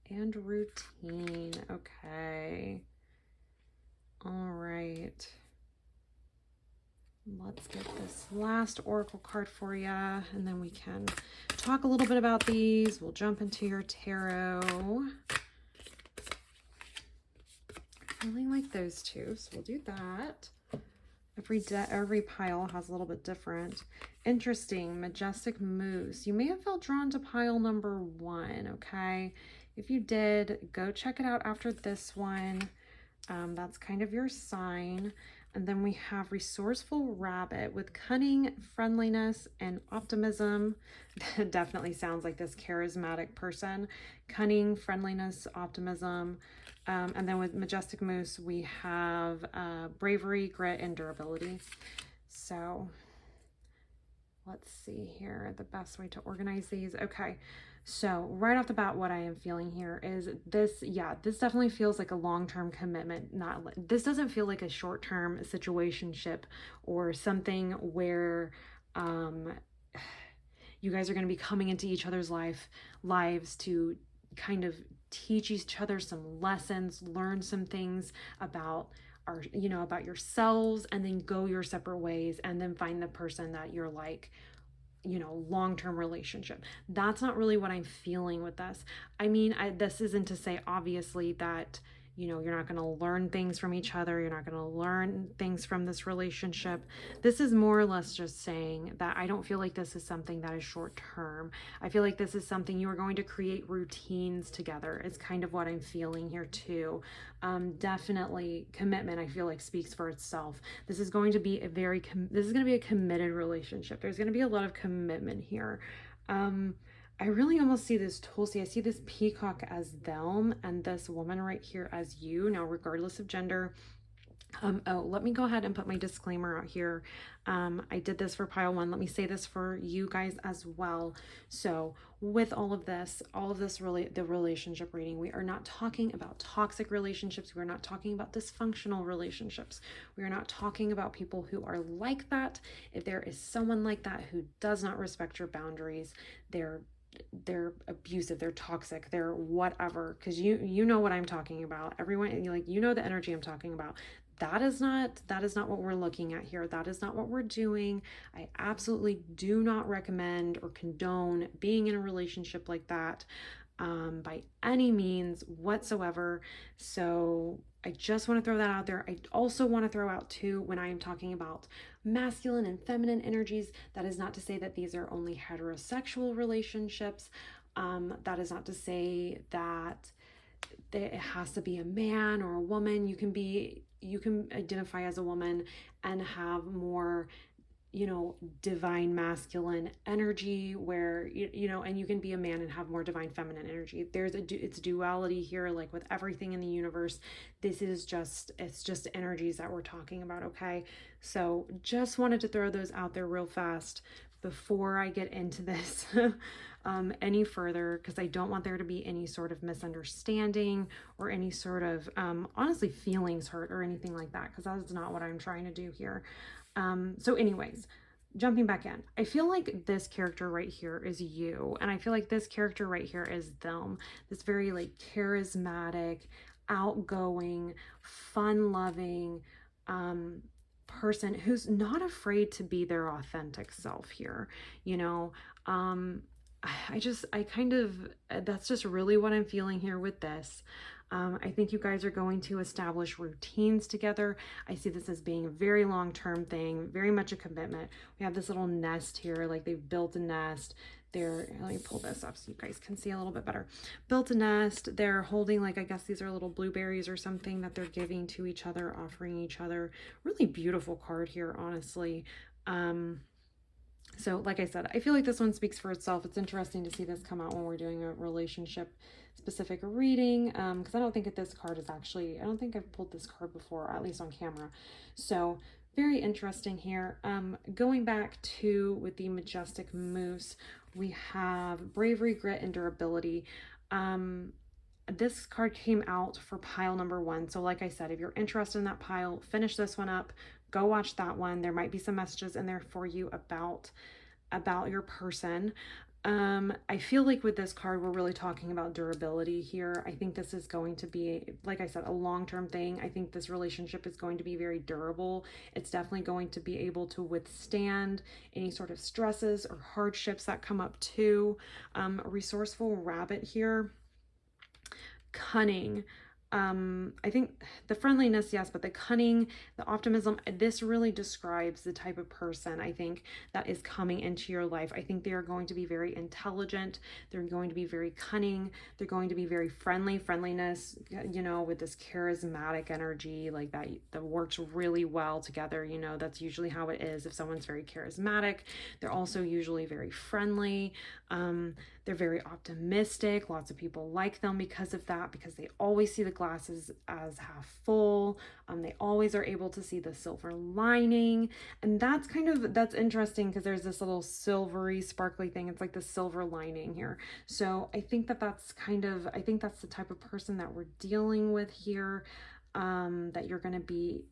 Speaker 1: and routine. Okay. All right, let's get this last oracle card for you, and then we can talk a little bit about these. We'll jump into your tarot. Feeling like those two, so we'll do that. Every pile has a little bit different Interesting. Majestic Moose. You may have felt drawn to pile number 1, okay? If you did, go check it out after this one. That's kind of your sign. And then we have Resourceful Rabbit with cunning, friendliness, and optimism. Definitely sounds like this charismatic person. Cunning, friendliness, optimism. And then with Majestic Moose, we have bravery, grit, and durability. So let's see here, the best way to organize these. Okay, so right off the bat, what I am feeling here is this, yeah, this definitely feels like a long-term commitment. This doesn't feel like a short-term situationship or something where you guys are going to be coming into each other's lives to kind of teach each other some lessons, learn some things about about yourselves, and then go your separate ways, and then find the person that you're like, long-term relationship. That's not really what I'm feeling with this. I mean, this isn't to say obviously that you're not going to learn things from each other. You're not going to learn things from this relationship. This is more or less just saying that I don't feel like this is something that is short term. I feel like this is something you are going to create routines together. It's kind of what I'm feeling here too. Definitely commitment, I feel like, speaks for itself. This is going to be a committed relationship. There's going to be a lot of commitment here. I really almost see this Tulsi. I see this peacock as them and this woman right here as you. Now, regardless of gender. Let me go ahead and put my disclaimer out here. I did this for pile 1. Let me say this for you guys as well. So with all of this really, the relationship reading, we are not talking about toxic relationships. We're not talking about dysfunctional relationships. We are not talking about people who are like that. If there is someone like that who does not respect your boundaries, they're abusive, they're toxic, they're whatever, because you know what I'm talking about. Everyone, the energy I'm talking about. That is not what we're looking at here. That is not what we're doing. I absolutely do not recommend or condone being in a relationship like that by any means whatsoever. So I just want to throw that out there. I also want to throw out too, when I am talking about masculine and feminine energies, that is not to say that these are only heterosexual relationships. That is not to say that it has to be a man or a woman. You can identify as a woman and have more divine masculine energy, where and you can be a man and have more divine feminine energy. It's duality here, like with everything in the universe. It's just energies that we're talking about. Okay, so just wanted to throw those out there real fast before I get into this any further, because I don't want there to be any sort of misunderstanding or any sort of honestly feelings hurt or anything like that, because that's not what I'm trying to do here. So anyways, jumping back in, I feel like this character right here is you, and I feel like this character right here is them. This very like charismatic, outgoing, fun-loving person who's not afraid to be their authentic self here. That's just really what I'm feeling here with this. I think you guys are going to establish routines together. I see this as being a very long-term thing, very much a commitment. We have this little nest here, like they've built a nest. Let me pull this up so you guys can see a little bit better. Built a nest. They're holding, like, I guess these are little blueberries or something that they're giving to each other, offering each other. Really beautiful card here, honestly. So like I said, I feel like this one speaks for itself. It's interesting to see this come out when we're doing a relationship specific reading, because I don't think I've pulled this card before, at least on camera. So very interesting here. Going back to with the Majestic Moose, we have bravery, grit, and durability. This card came out for pile number 1. So like I said, if you're interested in that pile, finish this one up. Go watch that one. There might be some messages in there for you about your person. I feel like with this card, we're really talking about durability here. I think this is going to be, like I said, a long-term thing. I think this relationship is going to be very durable. It's definitely going to be able to withstand any sort of stresses or hardships that come up too. Resourceful rabbit here. Cunning. I think the friendliness, yes, but the cunning, the optimism, this really describes the type of person I think that is coming into your life. I think they are going to be very intelligent. They're going to be very cunning. They're going to be very friendly. Friendliness, you know, with this charismatic energy like that works really well together. You know, that's usually how it is. If someone's very charismatic, they're also usually very friendly. They're very optimistic. Lots of people like them because of that, because they always see the glasses as half full. They always are able to see the silver lining. And that's interesting because there's this little silvery, sparkly thing. It's like the silver lining here. So I think I think that's the type of person that we're dealing with here, that you're going to be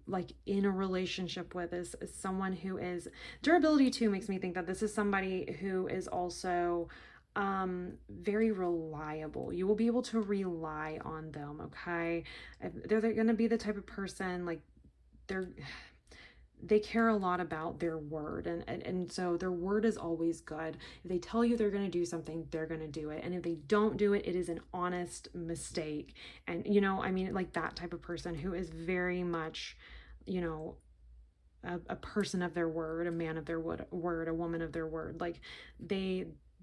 Speaker 1: like in a relationship with is someone who is durability too. Makes me think that this is somebody who is also very reliable. You will be able to rely on them. Okay, they're going to be the type of person like they care a lot about their word, and so their word is always good. If they tell you they're going to do something, they're going to do it, and if they don't do it, it is an honest mistake. And you know, I mean, like that type of person who is very much, you know, a person of their word, a man of their word, a woman of their word. Like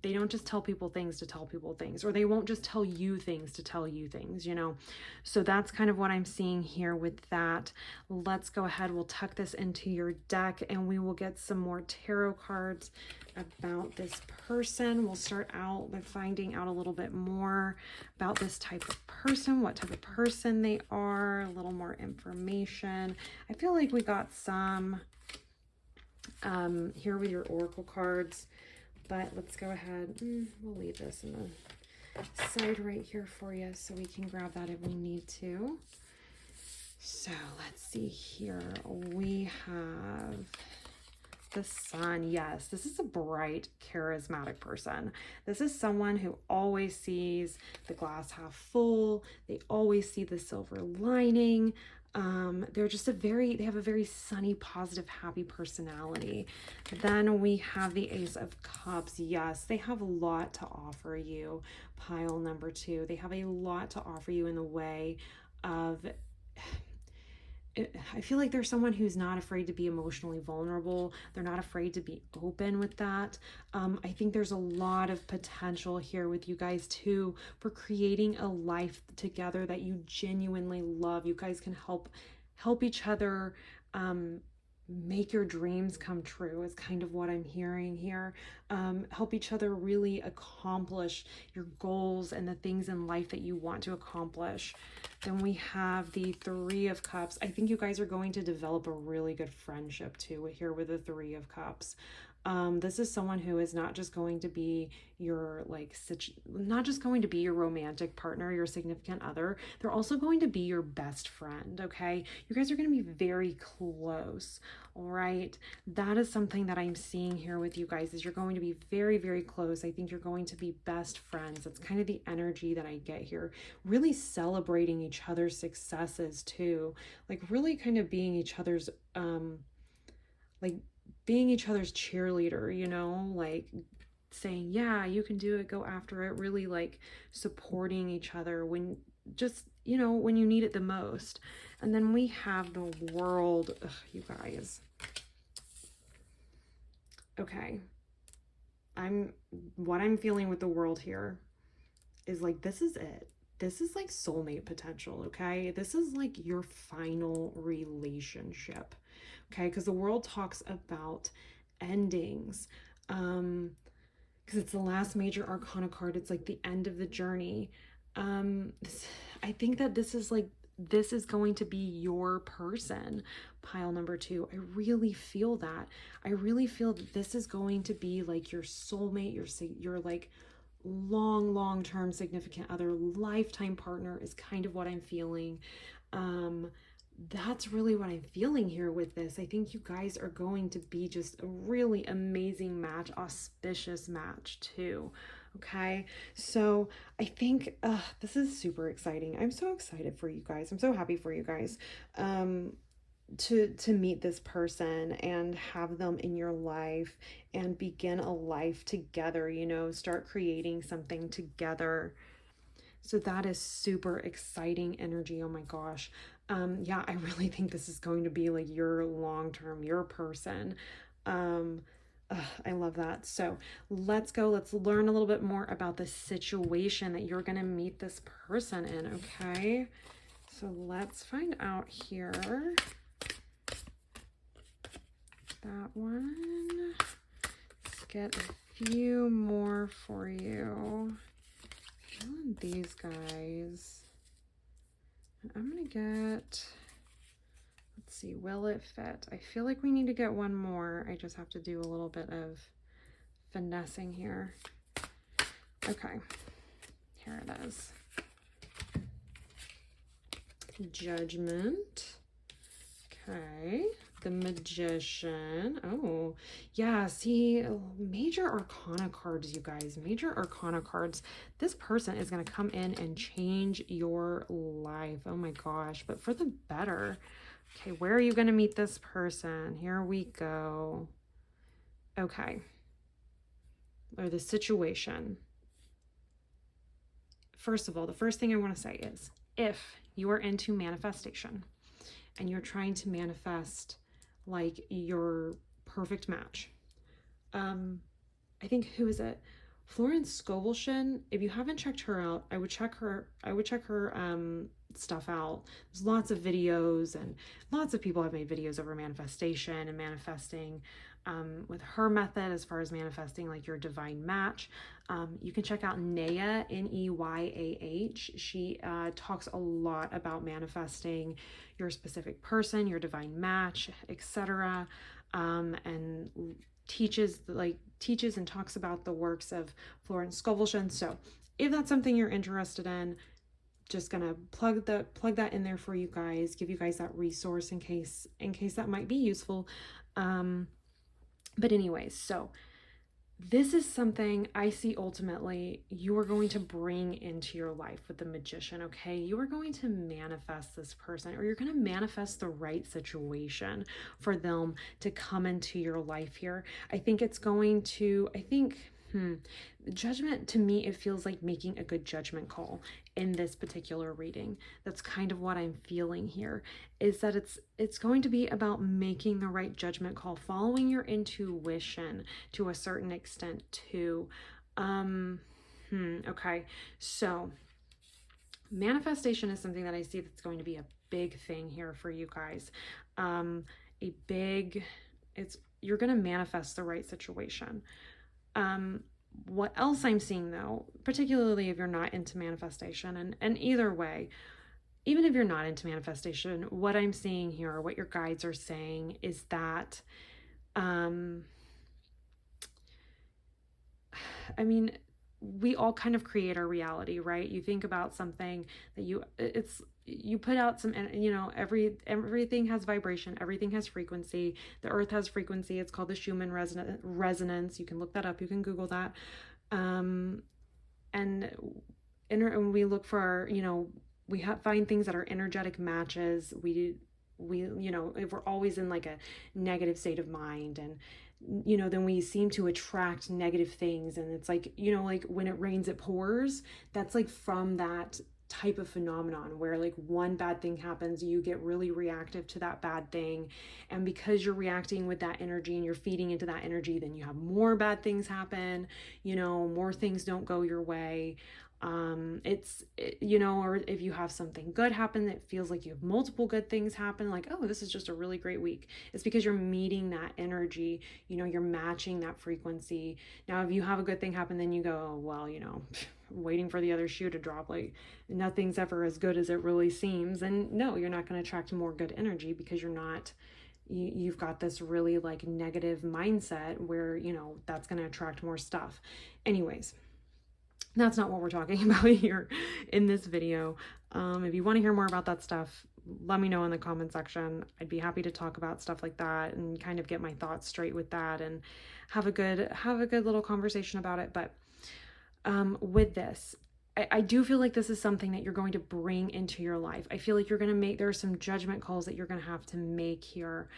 Speaker 1: they don't just tell people things to tell people things, or they won't just tell you things to tell you things, you know. So that's kind of what I'm seeing here with that. Let's go ahead, we'll tuck this into your deck and we will get some more tarot cards about this person. We'll start out by finding out a little bit more about this type of person, what type of person they are, a little more information. I feel like we got some here with your oracle cards. But let's go ahead, we'll leave this in the side right here for you so we can grab that if we need to. So let's see here. We have the Sun. Yes, this is a bright, charismatic person. This is someone who always sees the glass half full. They always see the silver lining. They're just they have a very sunny, positive, happy personality. Then we have the Ace of Cups. Yes, they have a lot to offer you, pile number 2. They have a lot to offer you in the way of, I feel like they're someone who's not afraid to be emotionally vulnerable. They're not afraid to be open with that. I think there's a lot of potential here with you guys too for creating a life together that you genuinely love. You guys can help each other make your dreams come true is kind of what I'm hearing here. Help each other really accomplish your goals and the things in life that you want to accomplish. Then we have the Three of Cups. I think you guys are going to develop a really good friendship too here with the Three of Cups. This is someone who is not just going to be your not just going to be your romantic partner, your significant other. They're also going to be your best friend. Okay, you guys are going to be very close. All right, that is something that I'm seeing here with you guys, is you're going to be very, very close. I think you're going to be best friends. That's kind of the energy that I get here. Really celebrating each other's successes too, like really kind of being each other's being each other's cheerleader, you know, like saying, yeah, you can do it, go after it, really like supporting each other when just, you know, when you need it the most. And then we have the World. Ugh, you guys. Okay. What I'm feeling with the World here is like, this is it. This is like soulmate potential, okay? This is like your final relationship. Okay, because the World talks about endings, because it's the last major arcana card. It's like the end of the journey. I think that this is going to be your person, pile number 2. I really feel that. I really feel that this is going to be like your soulmate, your like long-term significant other, lifetime partner is kind of what I'm feeling. That's really what I'm feeling here with this. I think you guys are going to be just a really amazing match, auspicious match too. Okay, so I think this is super exciting. I'm so excited for you guys. I'm so happy for you guys to meet this person and have them in your life and begin a life together, you know, start creating something together. So that is super exciting energy. Oh my gosh. Yeah, I really think this is going to be like your long-term, your person. I love that. So let's go. Let's learn a little bit more about the situation that you're going to meet this person in. Okay. So let's find out here. That one. Let's get a few more for you. And these guys. I'm going to get, let's see, will it fit? I feel like we need to get one more. I just have to do a little bit of finessing here. Okay, here it is. Judgment. Okay, the Magician. Oh, yeah, see, major arcana cards, you guys. Major arcana cards. This person is going to come in and change your life. Oh my gosh, but for the better. Okay, where are you going to meet this person? Here we go. Okay. Or the situation. First of all, the first thing I want to say is, if you are into manifestation and you're trying to manifest like your perfect match, I think, who is it? Florence Scovelson. If you haven't checked her out, I would check her stuff out. There's lots of videos, and lots of people have made videos over manifestation and manifesting with her method as far as manifesting like your divine match. You can check out Neyah, N-E-Y-A-H. She talks a lot about manifesting your specific person, your divine match, etc. And teaches and talks about the works of Florence Scovelson. So if that's something you're interested in, just gonna plug that in there for you guys, give you guys that resource in case that might be useful. But anyways, so this is something I see ultimately you are going to bring into your life with the Magician, okay? You are going to manifest this person, or you're going to manifest the right situation for them to come into your life here. I think it's going to, judgment, to me, it feels like making a good judgment call in this particular reading. That's kind of what I'm feeling here, is that it's going to be about making the right judgment call, following your intuition to a certain extent too. Okay, so manifestation is something that I see that's going to be a big thing here for you guys. You're going to manifest the right situation. What else I'm seeing though, particularly if you're not into manifestation, and either way, even if you're not into manifestation, what I'm seeing here, or what your guides are saying, is that, we all kind of create our reality, right? You think about something that you put out some, everything has vibration, everything has frequency. The earth has frequency. It's called the Schumann resonance. You can look that up. You can Google that. And we look for our, we find things that are energetic matches. We if we're always in like a negative state of mind, and then we seem to attract negative things, and it's like, like when it rains it pours. That's like from that type of phenomenon where like one bad thing happens, you get really reactive to that bad thing, and because you're reacting with that energy and you're feeding into that energy, then you have more bad things happen, more things don't go your way. Or if you have something good happen, it feels like you have multiple good things happen, like, oh, this is just a really great week. It's because you're meeting that energy, you're matching that frequency. Now, if you have a good thing happen, then you go, oh, well, waiting for the other shoe to drop, like nothing's ever as good as it really seems. And no, you're not going to attract more good energy, because you've got this really like negative mindset where, that's going to attract more stuff. Anyways, that's not what we're talking about here in this video. If you want to hear more about that stuff, let me know in the comment section. I'd be happy to talk about stuff like that and kind of get my thoughts straight with that, and have a good little conversation about it. But with this, I do feel like this is something that you're going to bring into your life. I feel like there are some judgment calls that you're going to have to make here.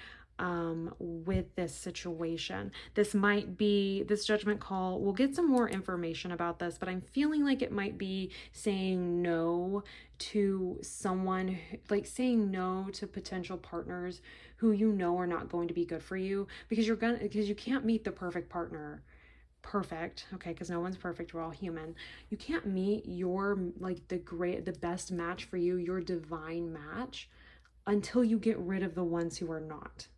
Speaker 1: with this situation. This might be, this judgment call, we'll get some more information about this, but I'm feeling like it might be saying no to someone, like saying no to potential partners who you know are not going to be good for you, because you can't meet the perfect partner. Perfect, okay, because no one's perfect, we're all human. You can't meet your, like, the best match for you, your divine match, until you get rid of the ones who are not.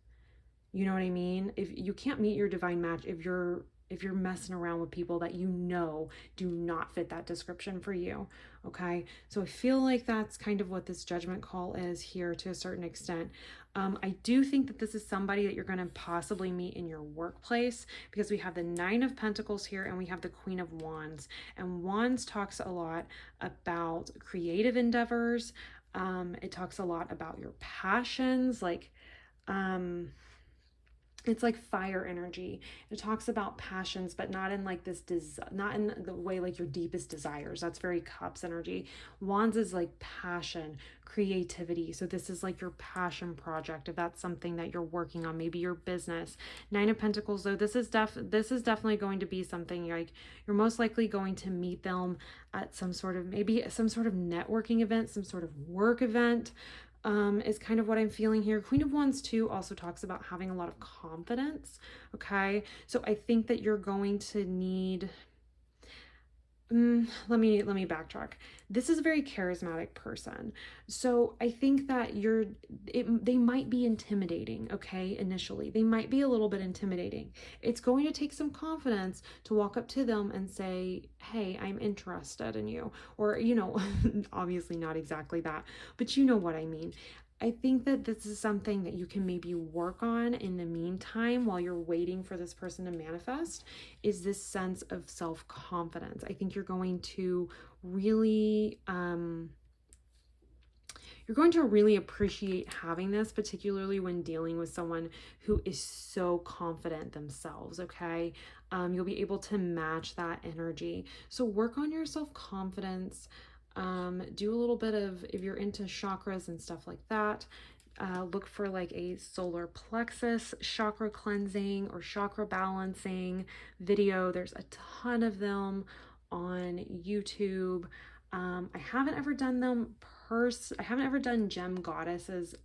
Speaker 1: You know what I mean? If you can't meet your divine match, if you're messing around with people that you know do not fit that description for you, okay? So I feel like that's kind of what this judgment call is here to a certain extent. I do think that this is somebody that you're going to possibly meet in your workplace, because we have the Nine of Pentacles here and we have the Queen of Wands. And Wands talks a lot about creative endeavors. It talks a lot about your passions, like, it's like fire energy. It talks about passions, but not in like this, not in the way like your deepest desires. That's very Cups energy. Wands is like passion, creativity. So this is like your passion project, if that's something that you're working on, maybe your business. Nine of Pentacles, though, this is definitely going to be something like you're most likely going to meet them at some sort of, maybe some sort of networking event, some sort of work event. Is kind of what I'm feeling here. Queen of Wands too also talks about having a lot of confidence. Okay, so I think that you're going to need, let me backtrack. This is a very charismatic person, so I think that they might be intimidating. Okay, initially they might be a little bit intimidating. It's going to take some confidence to walk up to them and say, hey, I'm interested in you, or, you know, obviously not exactly that, but you know what I mean. I think that this is something that you can maybe work on in the meantime while you're waiting for this person to manifest, is this sense of self-confidence. I think you're going to really appreciate having this, particularly when dealing with someone who is so confident themselves, okay? You'll be able to match that energy. So work on your self-confidence. Do a little bit of, if you're into chakras and stuff like that, look for like a solar plexus chakra cleansing or chakra balancing video. There's a ton of them on YouTube. I haven't ever done them I haven't ever done Gem Goddesses.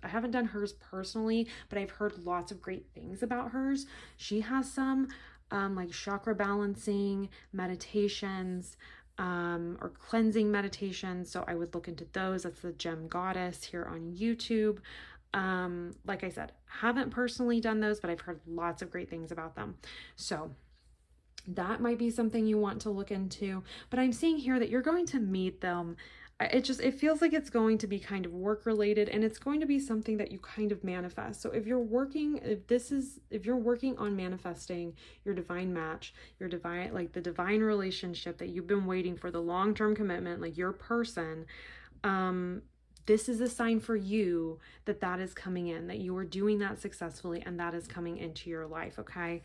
Speaker 1: I haven't done hers personally, but I've heard lots of great things about hers. She has some like chakra balancing meditations, or cleansing meditation. So I would look into those. That's the Gem Goddess here on YouTube. Like I said, haven't personally done those, but I've heard lots of great things about them. So that might be something you want to look into. But I'm seeing here that you're going to meet them. It feels like it's going to be kind of work related, and it's going to be something that you kind of manifest. So if you're working on manifesting your divine match, your divine, like the divine relationship that you've been waiting for, the long-term commitment, like your person, this is a sign for you that that is coming in, that you are doing that successfully, and that is coming into your life. Okay.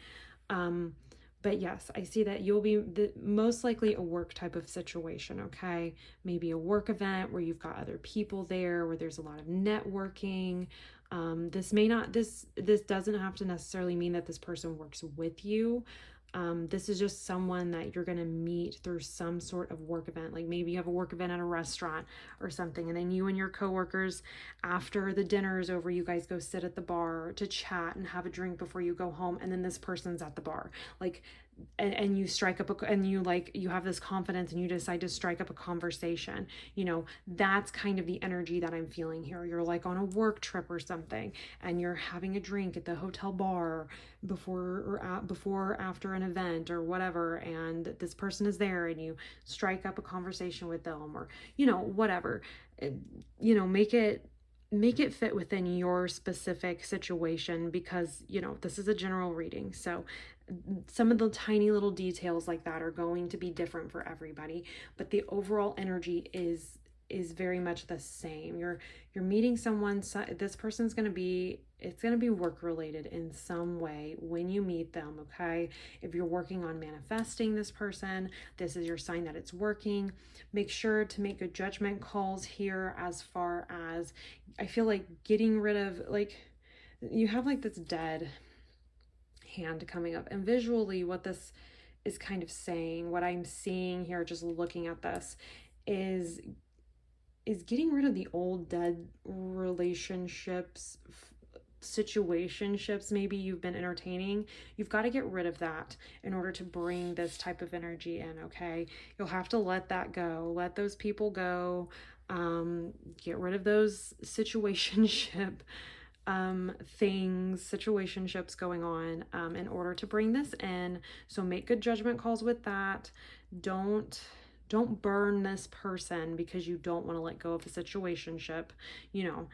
Speaker 1: But yes, I see that you'll be most likely a work type of situation, okay? Maybe a work event where you've got other people there, where there's a lot of networking. This doesn't have to necessarily mean that this person works with you. This is just someone that you're going to meet through some sort of work event. Like maybe you have a work event at a restaurant or something, and then you and your coworkers, after the dinner is over, you guys go sit at the bar to chat and have a drink before you go home, and then this person's at the bar. Like, and you strike up you have this confidence and you decide to strike up a conversation. You know, that's kind of the energy that I'm feeling here. You're like on a work trip or something, and you're having a drink at the hotel bar before after an event or whatever, and this person is there, and you strike up a conversation with them, or, you know, whatever. You know, make it fit within your specific situation, because, you know, this is a general reading. So some of the tiny little details like that are going to be different for everybody, but the overall energy is very much the same. You're meeting someone, this person's going to be, it's going to be work related in some way when you meet them. Okay. If you're working on manifesting this person, this is your sign that it's working. Make sure to make good judgment calls here, as far as I feel like getting rid of, like, you have like this dead hand coming up, and visually what this is kind of saying, what I'm seeing here just looking at this, is getting rid of the old dead relationships, situationships maybe you've been entertaining. You've got to get rid of that in order to bring this type of energy in, okay? You'll have to let that go. Let those people go. Get rid of those situationship things, situationships going on in order to bring this in. So make good judgment calls with that. Don't burn this person because you don't want to let go of a situationship, you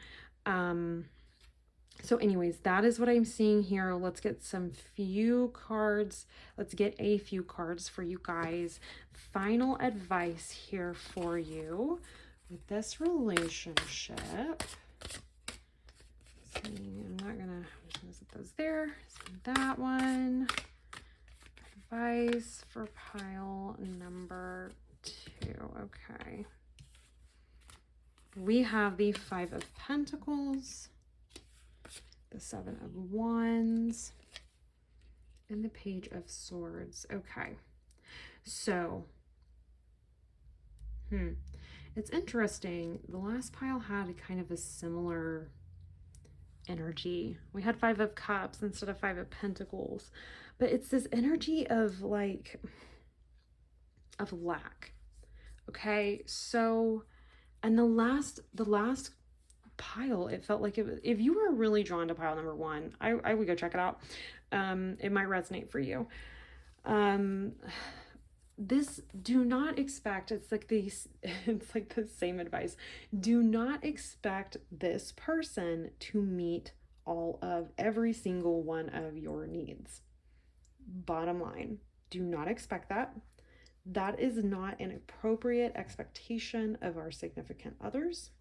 Speaker 1: know. So anyways, that is what I'm seeing here. Let's get some few cards. Let's get a few cards for you guys. Final advice here for you with this relationship. I'm just gonna set those there. So that one. Advice for pile number 2. Okay. We have the 5 of Pentacles, the 7 of Wands, and the Page of Swords. Okay. So, it's interesting. The last pile had kind of a similar energy. We had 5 of Cups instead of 5 of Pentacles, but it's this energy of like, of lack. Okay. So, and the last pile, it felt like it was, if you were really drawn to pile number 1, I would go check it out. It might resonate for you. This, do not expect, it's like the same advice. Do not expect this person to meet every single one of your needs. Bottom line, do not expect that. That is not an appropriate expectation of our significant others.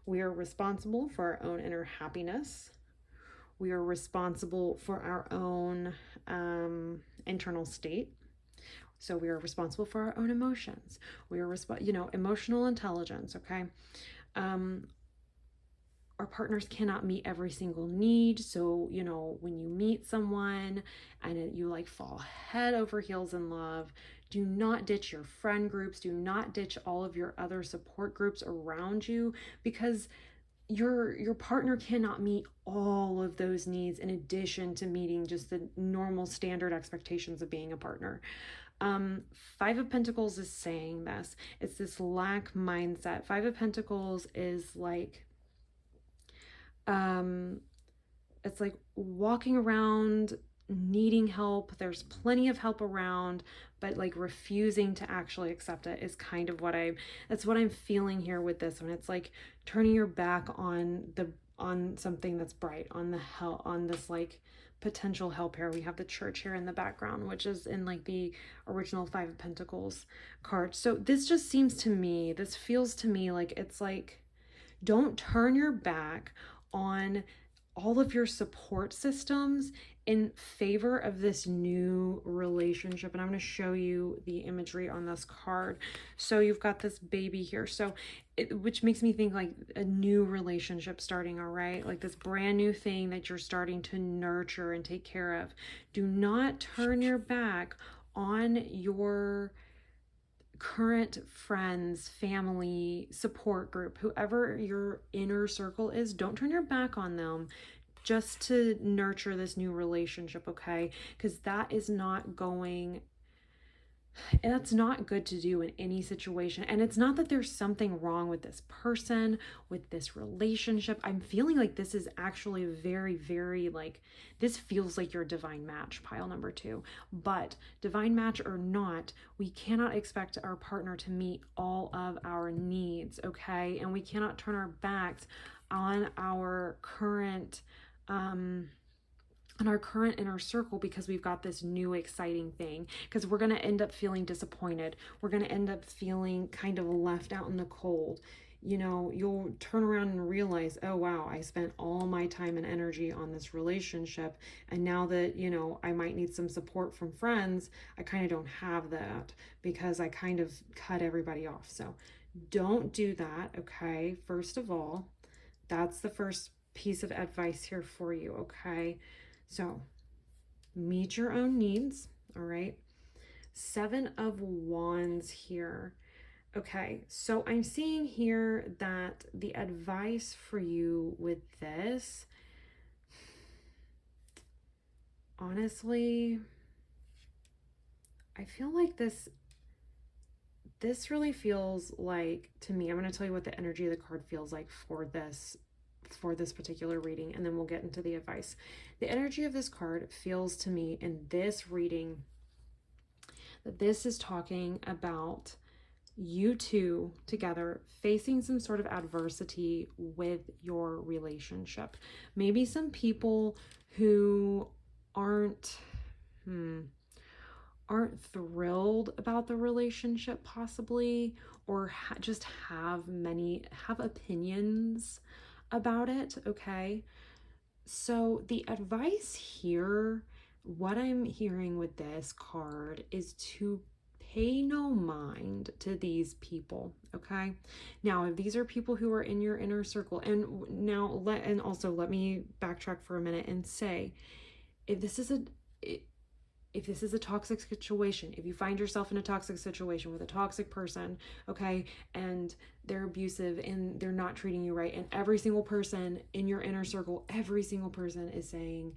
Speaker 1: We are responsible for our own inner happiness. We are responsible for our own internal state. So we are responsible for our own emotions. We are emotional intelligence, okay? Our partners cannot meet every single need. So, when you meet someone and you like fall head over heels in love, do not ditch your friend groups. Do not ditch all of your other support groups around you, because your partner cannot meet all of those needs in addition to meeting just the normal standard expectations of being a partner. 5 of Pentacles is saying this. It's this lack mindset. 5 of Pentacles is like, it's like walking around needing help. There's plenty of help around, but like refusing to actually accept it is kind of that's what I'm feeling here with this one. It's like turning your back on something that's bright, on this like potential help here. We have the Church here in the background, which is in like the original 5 of Pentacles card. So this just feels to me like, it's like, don't turn your back on all of your support systems in favor of this new relationship. And I'm going to show you the imagery on this card. So you've got this baby here. So which makes me think like a new relationship starting, all right? Like this brand new thing that you're starting to nurture and take care of. Do not turn your back on your current friends, family, support group, whoever your inner circle is. Don't turn your back on them just to nurture this new relationship, okay? Because that's not good to do in any situation. And it's not that there's something wrong with this person, with this relationship. I'm feeling like this is actually very, very like, this feels like your divine match, pile number 2. But divine match or not, we cannot expect our partner to meet all of our needs, okay? And we cannot turn our backs on our current inner circle because we've got this new exciting thing, because we're going to end up feeling disappointed. We're going to end up feeling kind of left out in the cold. You'll turn around and realize, oh wow, I spent all my time and energy on this relationship, and now that I might need some support from friends, I kind of don't have that because I kind of cut everybody off. So don't do that, okay? First of all, that's the first piece of advice here for you, okay? So meet your own needs, all right? 7 of Wands here. Okay, so I'm seeing here that the advice for you with this, honestly, I feel like this really feels like, to me, I'm going to tell you what the energy of the card feels like for this particular reading, and then we'll get into the advice. The energy of this card feels to me in this reading that this is talking about you two together facing some sort of adversity with your relationship. Maybe some people who aren't thrilled about the relationship, possibly, or just have opinions about it, okay? So the advice here, what I'm hearing with this card, is to pay no mind to these people, okay? Now, if these are people who are in your inner circle, and now let me backtrack for a minute and say, if this is a toxic situation, if you find yourself in a toxic situation with a toxic person, okay, and they're abusive and they're not treating you right, and every single person in your inner circle, every single person is saying,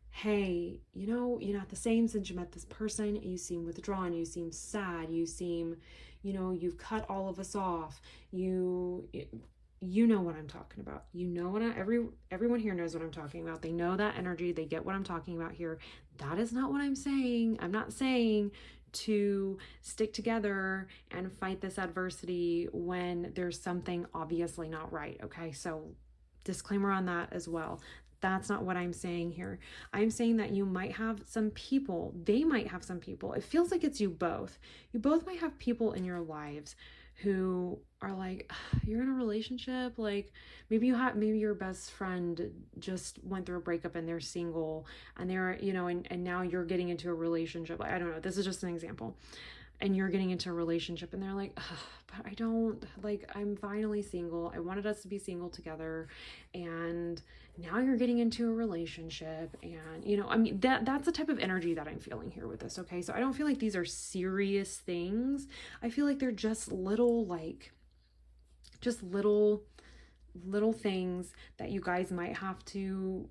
Speaker 1: hey, you're not the same since you met this person, you seem withdrawn, you seem sad, you seem, you've cut all of us off, you know what I'm talking about. Everyone here knows what I'm talking about. They know that energy. They get what I'm talking about here. That is not what I'm saying. I'm not saying to stick together and fight this adversity when there's something obviously not right. Okay, so disclaimer on that as well. That's not what I'm saying here. I'm saying that you might have some people, they might have some people. It feels like it's you both. You both might have people in your lives who are like, you're in a relationship, like maybe your best friend just went through a breakup and they're single, and they're, and now you're getting into a relationship. I don't know, this is just an example. And you're getting into a relationship and they're like, but I don't, like, I'm finally single. I wanted us to be single together. And now you're getting into a relationship. And, that's the type of energy that I'm feeling here with this. Okay. So I don't feel like these are serious things. I feel like they're just little things that you guys might have to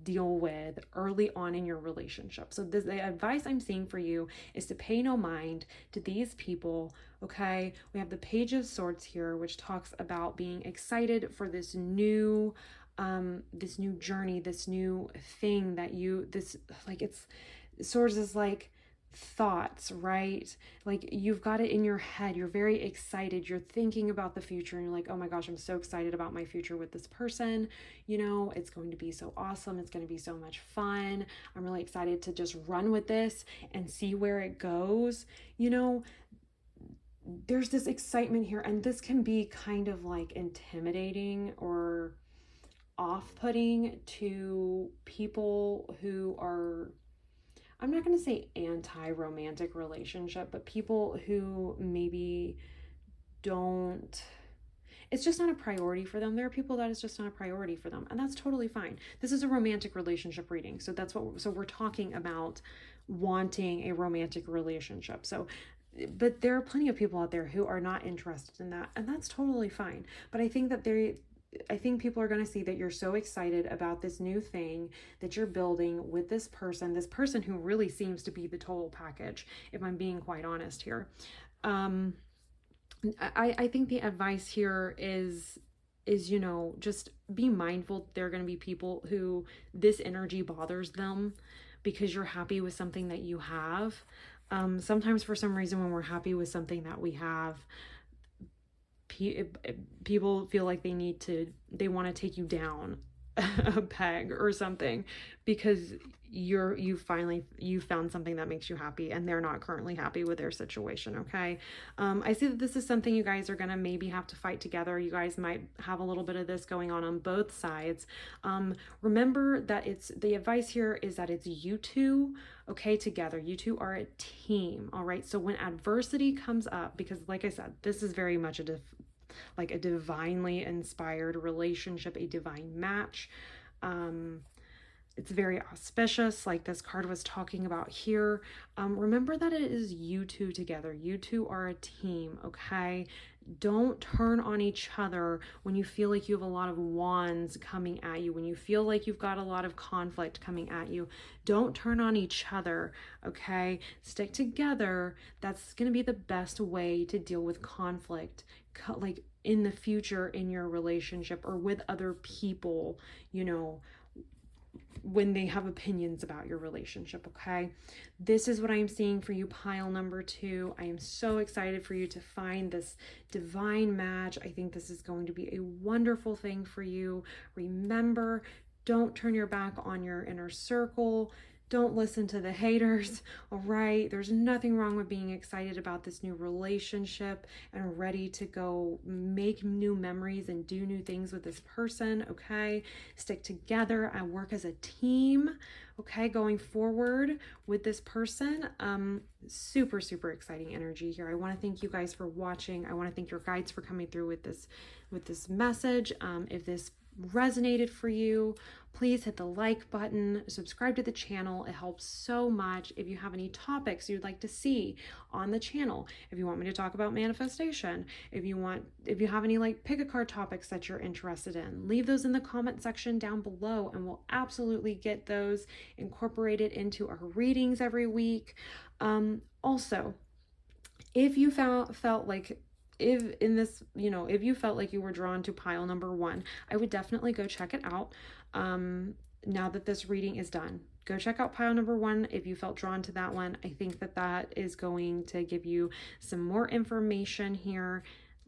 Speaker 1: deal with early on in your relationship. So the advice I'm seeing for you is to pay no mind to these people, okay? We have the Page of Swords here, which talks about being excited for this new journey, this new thing that Swords is like thoughts, right? Like you've got it in your head, you're very excited, you're thinking about the future, and you're like, oh my gosh, I'm so excited about my future with this person, it's going to be so awesome, it's going to be so much fun, I'm really excited to just run with this and see where it goes. There's this excitement here, and this can be kind of like intimidating or off-putting to people who are, I'm not going to say anti-romantic relationship, but people who maybe it's just not a priority for them. There are people that it's just not a priority for them, and that's totally fine. This is a romantic relationship reading. So we're talking about wanting a romantic relationship. But there are plenty of people out there who are not interested in that, and that's totally fine. But I think people are going to see that you're so excited about this new thing that you're building with this person who really seems to be the total package, if I'm being quite honest here. I think the advice here is just be mindful. There are going to be people who this energy bothers them because you're happy with something that you have. Sometimes for some reason, when we're happy with something that we have, people feel like they want to take you down a peg or something because you found something that makes you happy and they're not currently happy with their situation. Okay. I see that this is something you guys are gonna maybe have to fight together. You guys might have a little bit of this going on both sides. Remember that the advice here is that it's you two, okay, together. You two are a team. All right. So when adversity comes up, because like I said, this is very much like a divinely inspired relationship, a divine match. It's very auspicious, like this card was talking about here. Remember that it is you two together. You two are a team, okay? Don't turn on each other when you feel like you have a lot of wands coming at you, when you feel like you've got a lot of conflict coming at you. Don't turn on each other, okay? Stick together. That's going to be the best way to deal with conflict, like in the future in your relationship or with other people, you know, when they have opinions about your relationship, okay? This is what I am seeing for you, pile number 2. I am so excited for you to find this divine match. I think this is going to be a wonderful thing for you. Remember, don't turn your back on your inner circle. Don't listen to the haters, all right? There's nothing wrong with being excited about this new relationship and ready to go make new memories and do new things with this person, okay? Stick together and work as a team, okay? Going forward with this person. Super, super exciting energy here. I want to thank you guys for watching. I want to thank your guides for coming through with this message. If this resonated for you, please hit the like button, subscribe to the channel. It helps so much. If you have any topics you'd like to see on the channel, if you want me to talk about manifestation, if you have any like pick a card topics that you're interested in, leave those in the comment section down below and we'll absolutely get those incorporated into our readings every week. Also, if you felt like if you felt like you were drawn to pile number 1, I would definitely go check it out. Now that this reading is done, go check out pile number 1 if you felt drawn to that one. I think that is going to give you some more information here.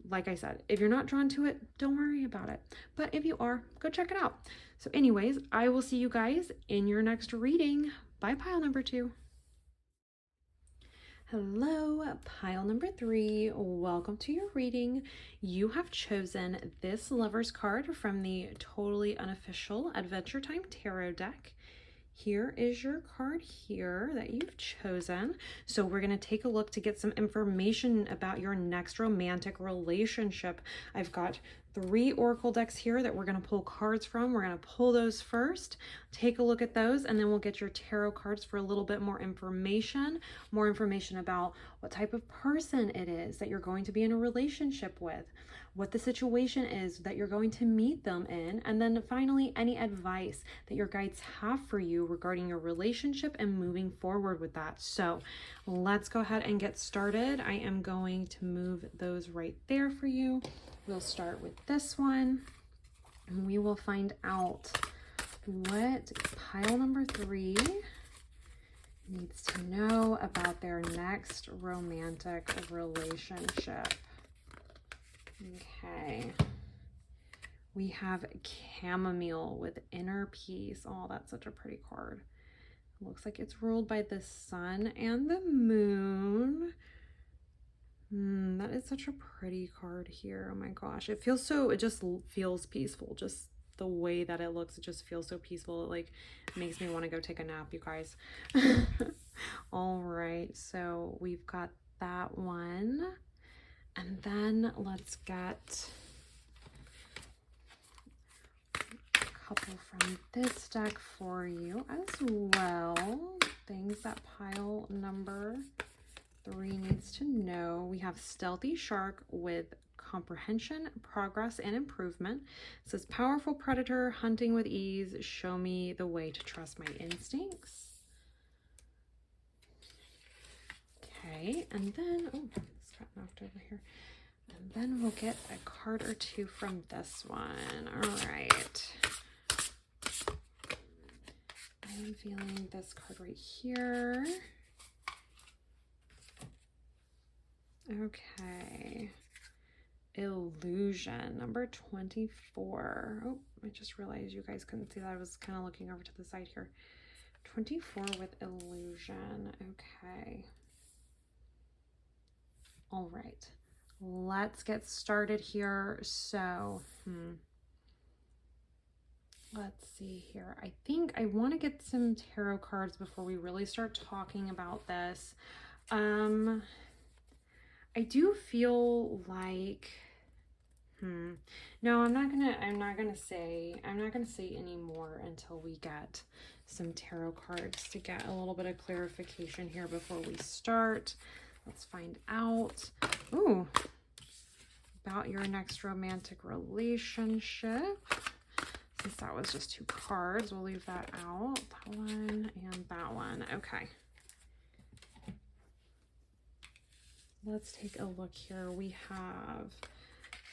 Speaker 1: Like I said, if you're not drawn to it, don't worry about it. But if you are, go check it out. So anyways, I will see you guys in your next reading. Bye, pile number 2. Hello, pile number 3. Welcome to your reading. You have chosen this Lover's card from the totally unofficial Adventure Time Tarot deck. Here is your card here that you've chosen. So we're going to take a look to get some information about your next romantic relationship. I've got 3 oracle decks here that we're going to pull cards from. We're going to pull those first, take a look at those, and then we'll get your tarot cards for a little bit more information about what type of person it is that you're going to be in a relationship with, what the situation is that you're going to meet them in, and then finally any advice that your guides have for you regarding your relationship and moving forward with that. So let's go ahead and get started. I am going to move those right there for you. We'll start with this one and we will find out what pile number 3 needs to know about their next romantic relationship. Okay. We have chamomile with inner peace. Oh, that's such a pretty card. It looks like it's ruled by the sun and the moon. That is such a pretty card here. Oh my gosh. It just feels peaceful. Just the way that it looks, it just feels so peaceful. It like makes me want to go take a nap, you guys. All right. So we've got that one. And then let's get a couple from this deck for you as well. Things that pile number 3 needs to know. We have Stealthy Shark with comprehension, progress, and improvement. It says, powerful predator, hunting with ease, show me the way to trust my instincts. Okay, and then, oh, it's got knocked over here. And then we'll get a card or 2 from this one. All right. I am feeling this card right here. Okay. Illusion, number 24. Oh, I just realized you guys couldn't see that. I was kind of looking over to the side here. 24 with illusion. Okay. All right. Let's get started here. So, let's see here. I think I want to get some tarot cards before we really start talking about this. I do feel like No, I'm not gonna say any more until we get some tarot cards to get a little bit of clarification here before we start. Let's find out. Ooh, about your next romantic relationship. Since that was just 2 cards, we'll leave that out. That one and that one. Okay. Let's take a look here. We have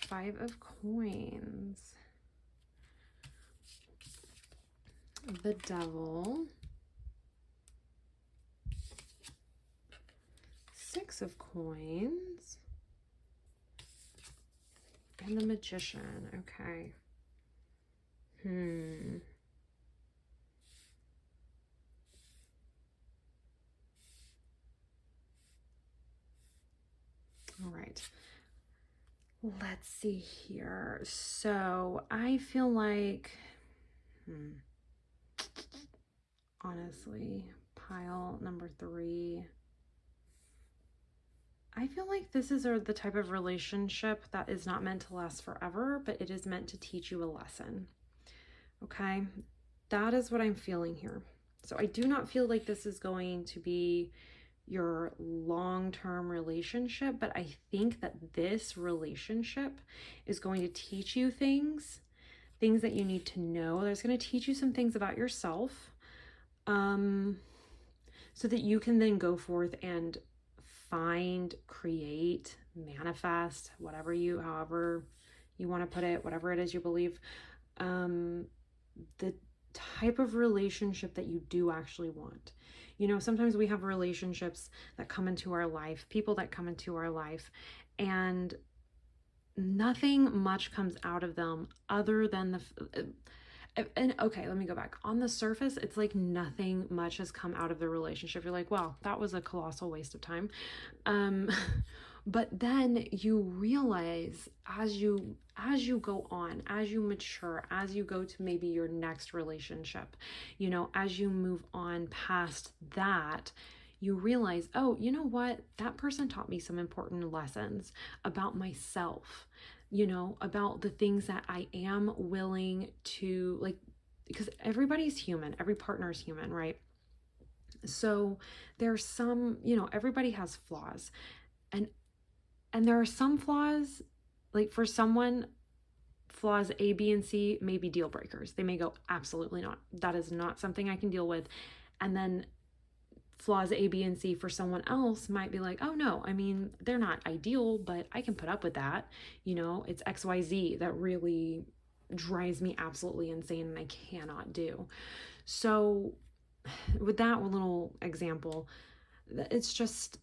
Speaker 1: 5 of Coins, the Devil, 6 of Coins, and the Magician. Okay. All right. Let's see here. So I feel like, honestly, pile number 3. I feel like this is the type of relationship that is not meant to last forever, but it is meant to teach you a lesson. Okay? That is what I'm feeling here. So I do not feel like this is going to be your long-term relationship, but I think that this relationship is going to teach you things that you need to know. There's going to teach you some things about yourself, so that you can then go forth and find, create, manifest, however you want to put it, whatever it is you believe, the type of relationship that you do actually want. You know, sometimes we have relationships that come into our life, people that come into our life, and nothing much comes out of them other than okay, let me go back. On the surface, it's like nothing much has come out of the relationship. You're like, wow, that was a colossal waste of time. But then you realize as you go on, as you mature, as you go to maybe your next relationship, you know, as you move on past that, you realize, oh, you know what? That person taught me some important lessons about myself, you know, about the things that I am willing to, like, because everybody's human, every partner is human, right? So there's some, you know, everybody has flaws. And there are some flaws, like for someone, flaws A, B, and C may be deal breakers. They may go, absolutely not. That is not something I can deal with. And then flaws A, B, and C for someone else might be like, oh no, I mean, they're not ideal, but I can put up with that. You know, it's XYZ that really drives me absolutely insane and I cannot do. So with that little example, it's just,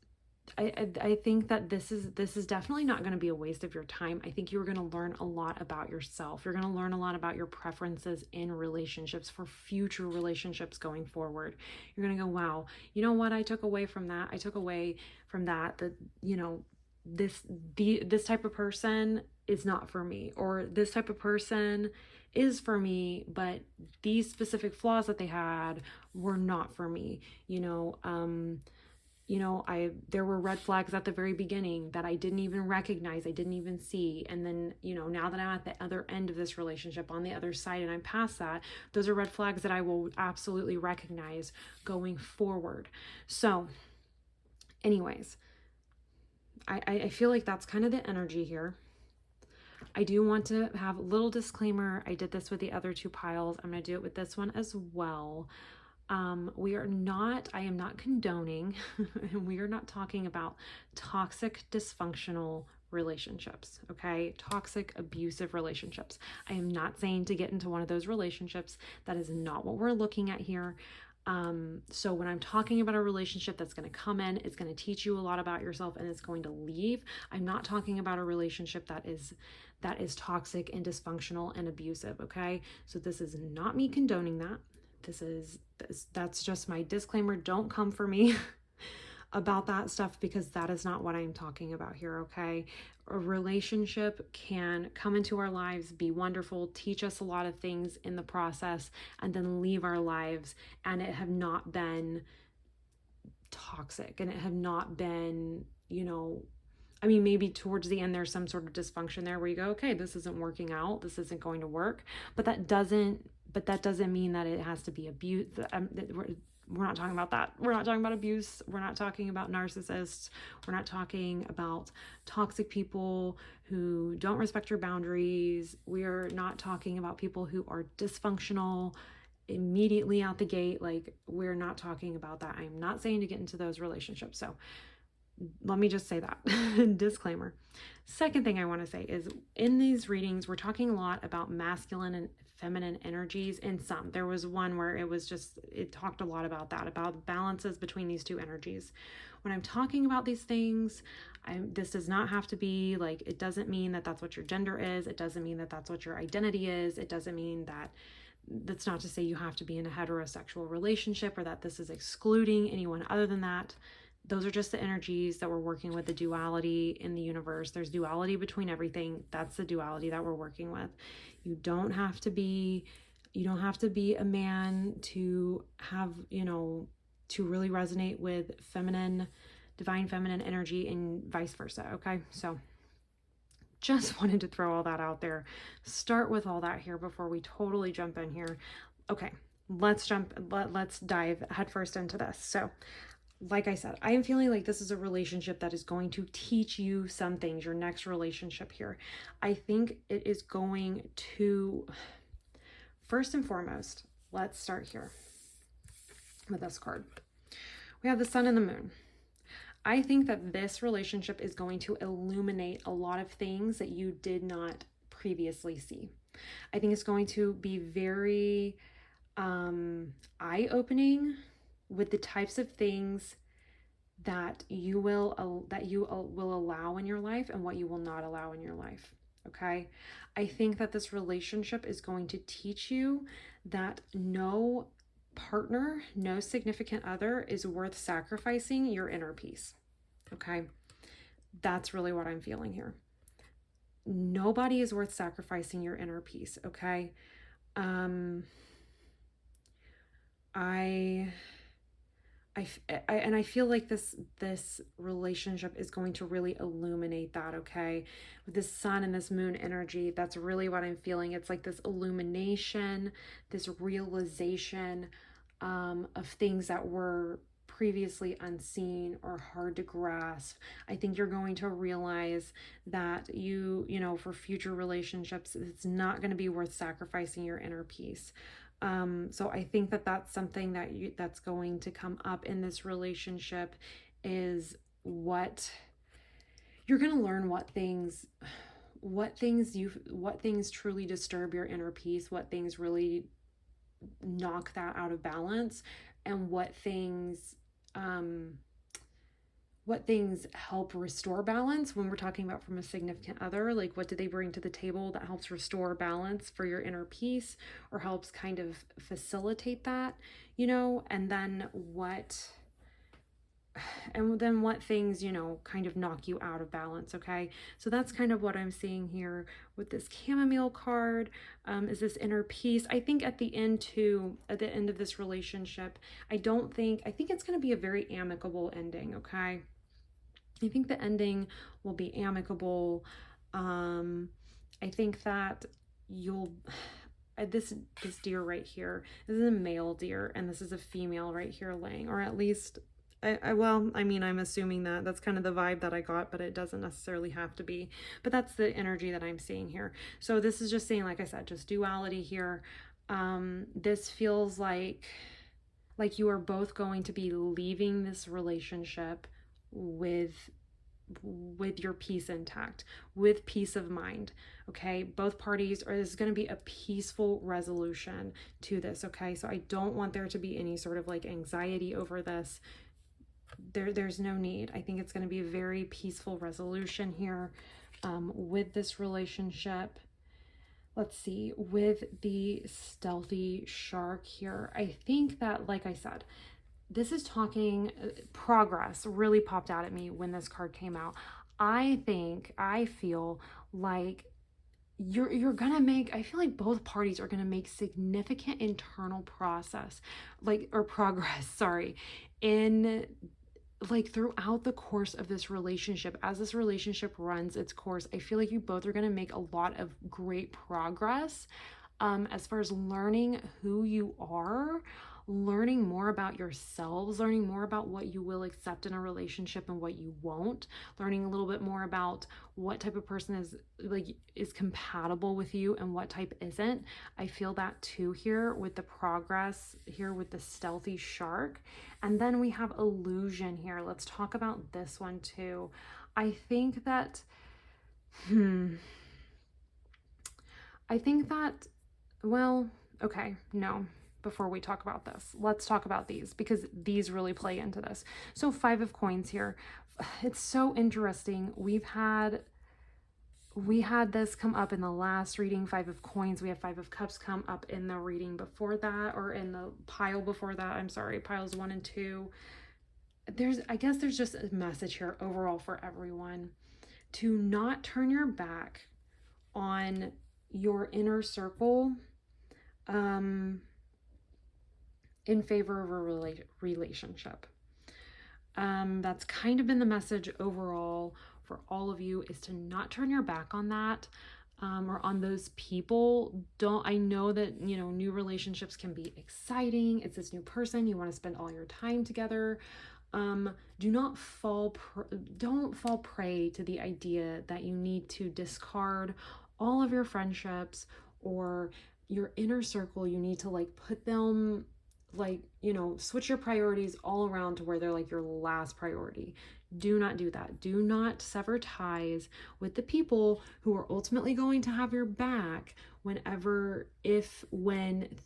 Speaker 1: I think that this is definitely not going to be a waste of your time. I think you're going to learn a lot about yourself. You're going to learn a lot about your preferences in relationships for future relationships going forward. You're going to go, wow, you know what I took away from that? I took away from that, you know, this type of person is not for me, or this type of person is for me, but these specific flaws that they had were not for me, you know. There were red flags at the very beginning that I didn't even recognize, I didn't even see. And then, you know, now that I'm at the other end of this relationship, on the other side, and I'm past that, those are red flags that I will absolutely recognize going forward. So anyways, I feel like that's kind of the energy here. I do want to have a little disclaimer. I did this with the other 2 piles. I'm going to do it with this one as well. I am not condoning, and we are not talking about toxic, dysfunctional relationships, okay? Toxic, abusive relationships. I am not saying to get into one of those relationships. That is not what we're looking at here. So when I'm talking about a relationship that's going to come in, it's going to teach you a lot about yourself and it's going to leave, I'm not talking about a relationship that is toxic and dysfunctional and abusive, okay? So this is not me condoning that. That's just my disclaimer. Don't come for me about that stuff, because that is not what I'm talking about here, okay? A relationship can come into our lives, be wonderful, teach us a lot of things in the process, and then leave our lives, and it have not been toxic, and it have not been, you know, I mean, maybe towards the end, there's some sort of dysfunction there where you go, okay, this isn't working out. This isn't going to work. But that doesn't mean that it has to be abuse. We're not talking about that. We're not talking about abuse. We're not talking about narcissists. We're not talking about toxic people who don't respect your boundaries. We're not talking about people who are dysfunctional immediately out the gate. Like, we're not talking about that. I'm not saying to get into those relationships. So let me just say that. Disclaimer. Second thing I want to say is, in these readings, we're talking a lot about masculine and feminine energies. In some, there was one where it talked a lot about that, about balances between these two energies. When I'm talking about these things, this does not have to be like, it doesn't mean that that's what your gender is. It doesn't mean that that's what your identity is. It doesn't mean that's not to say you have to be in a heterosexual relationship, or that this is excluding anyone other than that. Those are just the energies that we're working with, the duality in the universe. There's duality between everything. That's the duality that we're working with. You don't have to be a man to have, to really resonate with divine feminine energy, and vice versa. Okay. So just wanted to throw all that out there. Start with all that here before we totally jump in here. Okay. Let's dive headfirst into this. So, like I said, I am feeling like this is a relationship that is going to teach you some things, your next relationship here. I think it is going to, first and foremost, let's start here with this card. We have the sun and the moon. I think that this relationship is going to illuminate a lot of things that you did not previously see. I think it's going to be very eye-opening with the types of things that you will allow in your life and what you will not allow in your life. Okay? I think that this relationship is going to teach you that no partner, no significant other is worth sacrificing your inner peace. Okay? That's really what I'm feeling here. Nobody is worth sacrificing your inner peace. Okay? I feel like this relationship is going to really illuminate that, okay? With this sun and this moon energy, that's really what I'm feeling. It's like this illumination, this realization of things that were previously unseen or hard to grasp. I think you're going to realize that for future relationships, it's not going to be worth sacrificing your inner peace. So I think that that's something that's going to come up in this relationship, is what you're going to learn, what things truly disturb your inner peace, what things really knock that out of balance, and what things help restore balance when we're talking about from a significant other. Like, what do they bring to the table that helps restore balance for your inner peace, or helps kind of facilitate that, and then what things, kind of knock you out of balance. Okay. So that's kind of what I'm seeing here with this chamomile card, is this inner peace. I think at the end of this relationship, I think it's going to be a very amicable ending. Okay. I think the ending will be amicable. I think that this deer right here, this is a male deer, and this is a female right here laying, or at least, I'm assuming that's kind of the vibe that I got, but it doesn't necessarily have to be. But that's the energy that I'm seeing here. So this is just saying, like I said, just duality here. This feels like you are both going to be leaving this relationship with your peace intact, with peace of mind. Okay, both parties, or there's going to be a peaceful resolution to this. Okay, so I don't want there to be any sort of like anxiety over this. There's no need. I think it's going to be a very peaceful resolution here with this relationship. Let's see, with the stealthy shark here, I think that, like I said, this is talking progress. Really popped out at me when this card came out. I feel like you're gonna make, I feel like both parties are gonna make significant internal progress, in like throughout the course of this relationship, as this relationship runs its course, I feel like you both are going to make a lot of great progress as far as learning who you are, learning more about yourselves, learning more about what you will accept in a relationship and what you won't, learning a little bit more about what type of person is compatible with you and what type isn't. I feel that too here with the progress here with the stealthy shark. And then we have illusion here. Let's talk about this one too. I think that I think that well, okay, no. Before we talk about this, let's talk about these because these really play into this. So 5 of coins here. It's so interesting. We had this come up in the last reading, 5 of coins. We have 5 of cups come up in the reading before that, or in the pile before that. I'm sorry, piles 1 and 2. I guess there's just a message here overall for everyone to not turn your back on your inner circle in favor of a relationship. That's kind of been the message overall for all of you, is to not turn your back on that, or on those people. I know that, new relationships can be exciting. It's this new person. You want to spend all your time together. Don't fall prey to the idea that you need to discard all of your friendships or your inner circle. You need to put them, switch your priorities all around to where they're your last priority. Do not do that. Do not sever ties with the people who are ultimately going to have your back when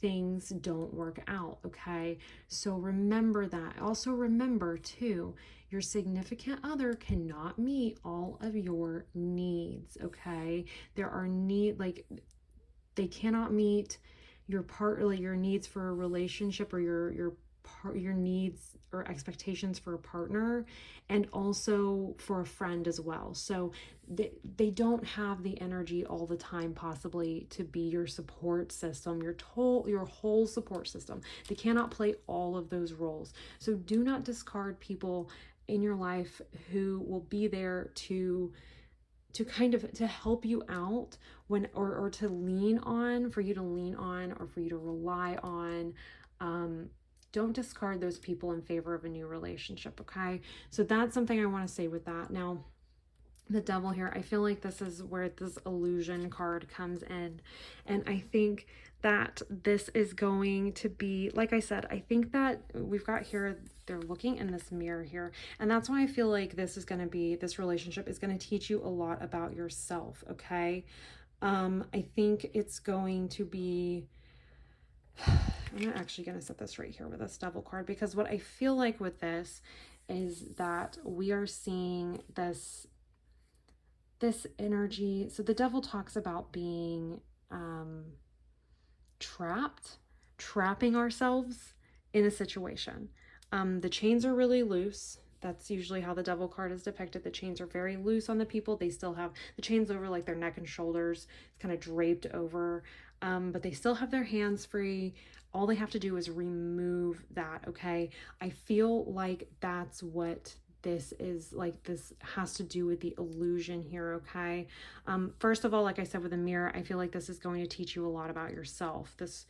Speaker 1: things don't work out, okay? So remember that. Also remember too, your significant other cannot meet all of your needs, okay? There are they cannot meet your needs for a relationship, or your needs or expectations for a partner, and also for a friend as well. So they don't have the energy all the time possibly to be your support system, your whole support system. They cannot play all of those roles. So do not discard people in your life who will be there to help you out or to lean on, for you to lean on, or for you to rely on. Don't discard those people in favor of a new relationship, okay? So that's something I want to say with that. Now, the devil here, I feel like this is where this illusion card comes in. And I think that this is going to be, like I said, I think that we've got here, they're looking in this mirror here. And that's why I feel like this relationship is going to teach you a lot about yourself, okay? I think it's going to be, I'm actually going to set this right here with this devil card, because what I feel like with this is that we are seeing this energy. So the devil talks about being trapping ourselves in a situation. The chains are really loose. That's usually how the devil card is depicted. The chains are very loose on the people. They still have the chains over their neck and shoulders. It's kind of draped over, but they still have their hands free. All they have to do is remove that, okay? I feel like that's what this is this has to do with the illusion here, okay? First of all, like I said with the mirror, I feel like this is going to teach you a lot about yourself, this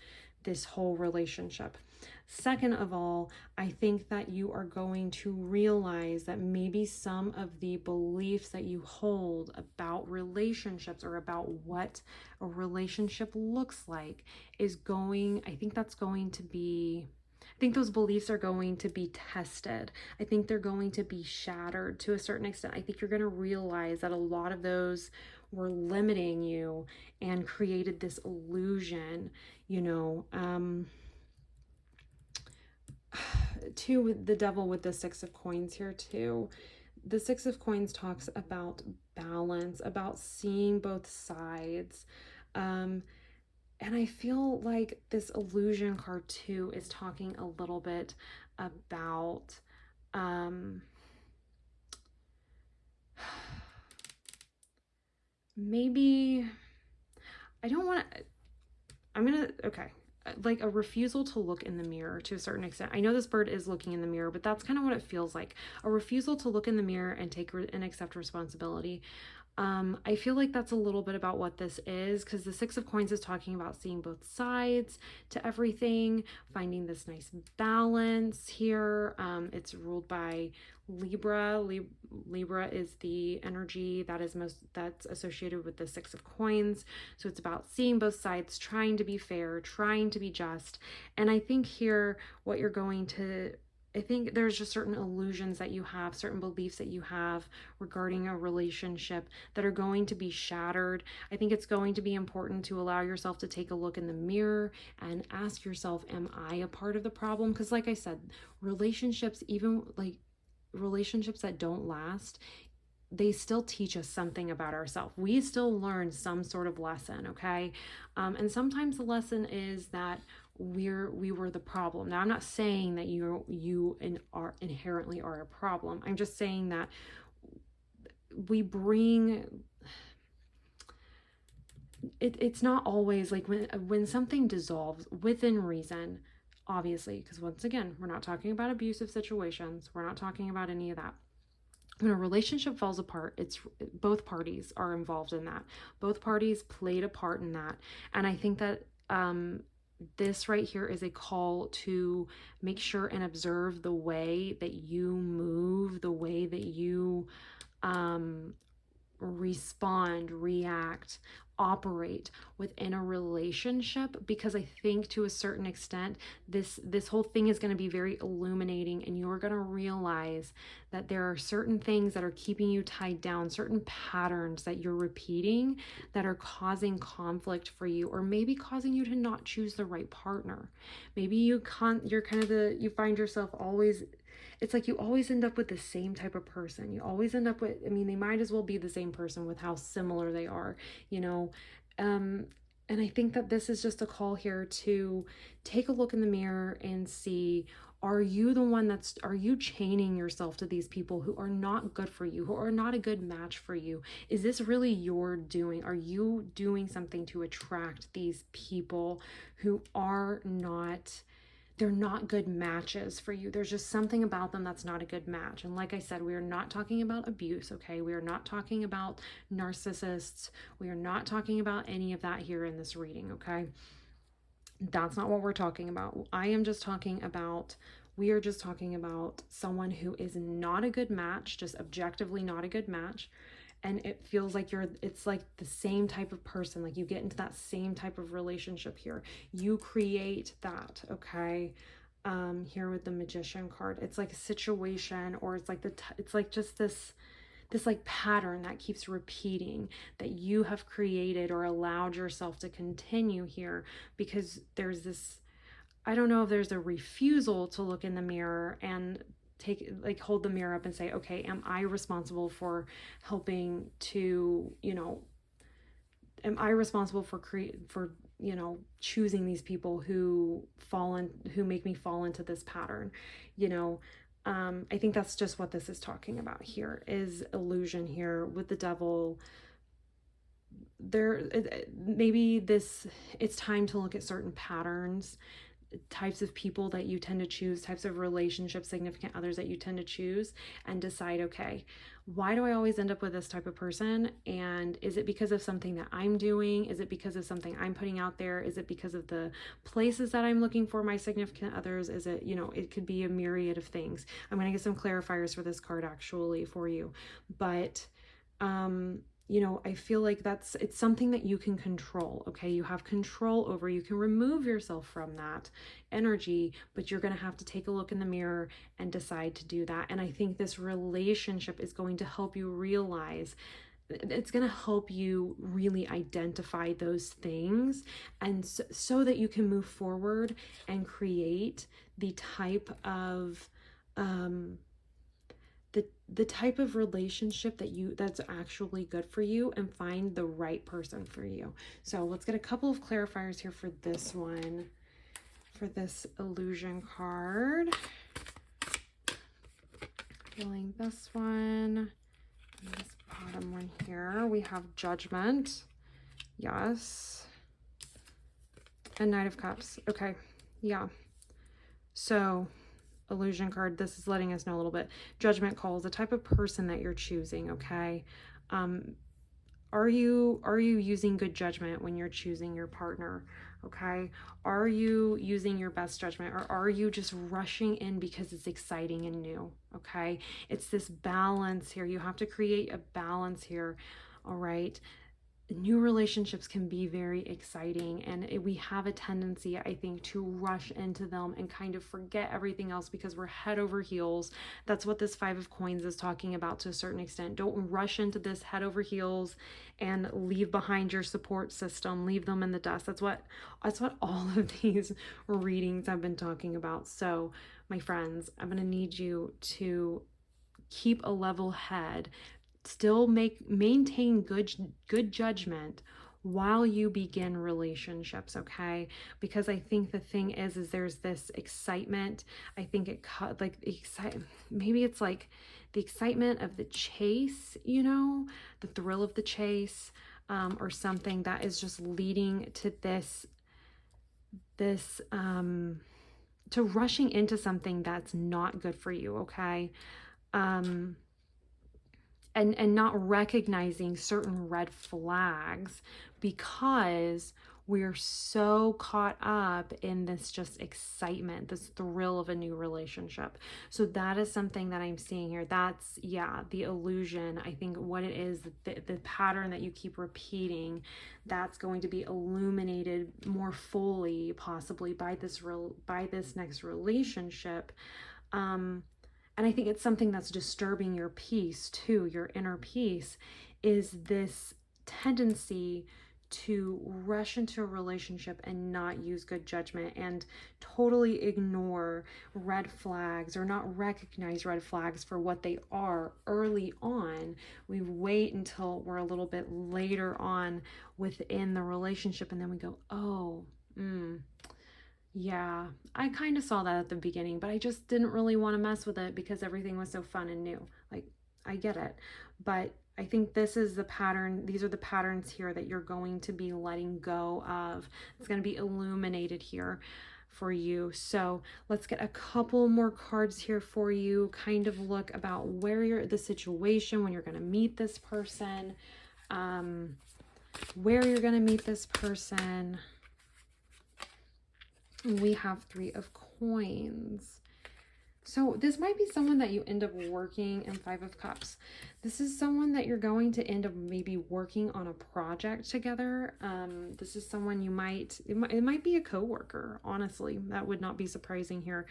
Speaker 1: whole relationship. Second of all, I think that you are going to realize that maybe some of the beliefs that you hold about relationships, or about what a relationship looks like, I think those beliefs are going to be tested. I think they're going to be shattered to a certain extent. I think you're going to realize that a lot of those were limiting you and created this illusion, to the devil with the 6 of coins here too. The 6 of coins talks about balance, about seeing both sides. And I feel like this illusion card too is talking a little bit about maybe, I don't want to, okay, like a refusal to look in the mirror to a certain extent. I know this bird is looking in the mirror, but that's kind of what it feels like. A refusal to look in the mirror and take and accept responsibility. I feel like that's a little bit about what this is, because the Six of Coins is talking about seeing both sides to everything, finding this nice balance here. It's ruled by Libra. Libra is the energy that's associated with the Six of Coins. So it's about seeing both sides, trying to be fair, trying to be just. And I think here what you're going to I think there's just certain illusions that you have, certain beliefs that you have regarding a relationship that are going to be shattered. I think it's going to be important to allow yourself to take a look in the mirror and ask yourself, am I a part of the problem? Because like I said, relationships, even like relationships that don't last, they still teach us something about ourselves. We still learn some sort of lesson, okay? And sometimes the lesson is that we were the problem. Now, I'm not saying that you are inherently are a problem. I'm just saying that we bring it's not always like when something dissolves within reason, obviously, because once again, we're not talking about abusive situations. We're not talking about any of that. When a relationship falls apart, it's both parties are involved in that. Both parties played a part in that. And I think that this right here is a call to make sure and observe the way that you move, the way that you respond, react, operate within a relationship, because I think to a certain extent this whole thing is going to be very illuminating, and you're going to realize that there are certain things that are keeping you tied down, certain patterns that you're repeating that are causing conflict for you, or maybe causing you to not choose the right partner. Maybe you're kind of you find yourself always, it's like you always end up with the same type of person. You always end up with, I mean, they might as well be the same person with how similar they are, you know. And I think that this is just a call here to take a look in the mirror and see, are you the one are you chaining yourself to these people who are not good for you, who are not a good match for you? Is this really your doing? Are you doing something to attract these people who are not, they're not good matches for you? There's just something about them that's not a good match. And like I said, we are not talking about abuse, okay? We are not talking about narcissists. We are not talking about any of that here in this reading, okay? That's not what we're talking about. We are just talking about someone who is not a good match, just objectively not a good match. And it feels like it's like the same type of person, like you get into that same type of relationship here. You create that, okay? Here with the Magician card, it's like a situation, or it's like it's like just this like pattern that keeps repeating, that you have created or allowed yourself to continue here, because there's this, I don't know if there's a refusal to look in the mirror and hold the mirror up and say, okay, am I responsible for helping to, am I responsible for choosing these people who make me fall into this pattern? I think that's just what this is talking about here, is illusion here with the Devil. Maybe it's time to look at certain patterns, types of people that you tend to choose, types of relationships, significant others that you tend to choose, and decide, okay, why do I always end up with this type of person? And is it because of something that I'm doing? Is it because of something I'm putting out there? Is it because of the places that I'm looking for my significant others? Is it, it could be a myriad of things. I'm going to get some clarifiers for this card actually for you. But, I feel like it's something that you can control, okay? You have control over, you can remove yourself from that energy, but you're going to have to take a look in the mirror and decide to do that. And I think this relationship is going to help you realize, it's going to help you really identify those things, and so that you can move forward and create the type of, the type of relationship that's actually good for you, and find the right person for you. So let's get a couple of clarifiers here for this one, for this illusion card. Feeling this one, and this bottom one here, we have Judgment. Yes. And Knight of Cups. Okay. Yeah. So, illusion card, this is letting us know a little bit. Judgment calls, the type of person that you're choosing, okay? Are you using good judgment when you're choosing your partner? Okay? Are you using your best judgment, or are you just rushing in because it's exciting and new? Okay? It's this balance here. You have to create a balance here. All right? New relationships can be very exciting, and we have a tendency, I think, to rush into them and kind of forget everything else because we're head over heels. That's what this Five of Coins is talking about to a certain extent. Don't rush into this head over heels and leave behind your support system, leave them in the dust. That's what all of these readings have been talking about. So my friends, I'm going to need you to keep a level head, still maintain good judgment while you begin relationships, okay? Because I think the thing is there's this excitement. I think maybe it's like the excitement of the chase, the thrill of the chase, or something that is just leading to this to rushing into something that's not good for you, okay? And not recognizing certain red flags because we're so caught up in this just excitement, this thrill of a new relationship. So that is something that I'm seeing here. That's, yeah, the illusion. I think what it is, the pattern that you keep repeating, that's going to be illuminated more fully, possibly by this next relationship. And I think it's something that's disturbing your peace too, your inner peace, is this tendency to rush into a relationship and not use good judgment and totally ignore red flags or not recognize red flags for what they are early on. We wait until we're a little bit later on within the relationship, and then we go, oh, yeah, I kind of saw that at the beginning, but I just didn't really want to mess with it because everything was so fun and new. Like, I get it. But I think this is the pattern. These are the patterns here that you're going to be letting go of. It's going to be illuminated here for you. So let's get a couple more cards here for you. Kind of look about where you're, the situation, when you're going to meet this person, where you're going to meet this person. We have Three of Coins. So this might be someone that you end up working in Five of Cups. This is someone that you're going to end up maybe working on a project together. This is someone it might be a coworker, honestly. That would not be surprising here.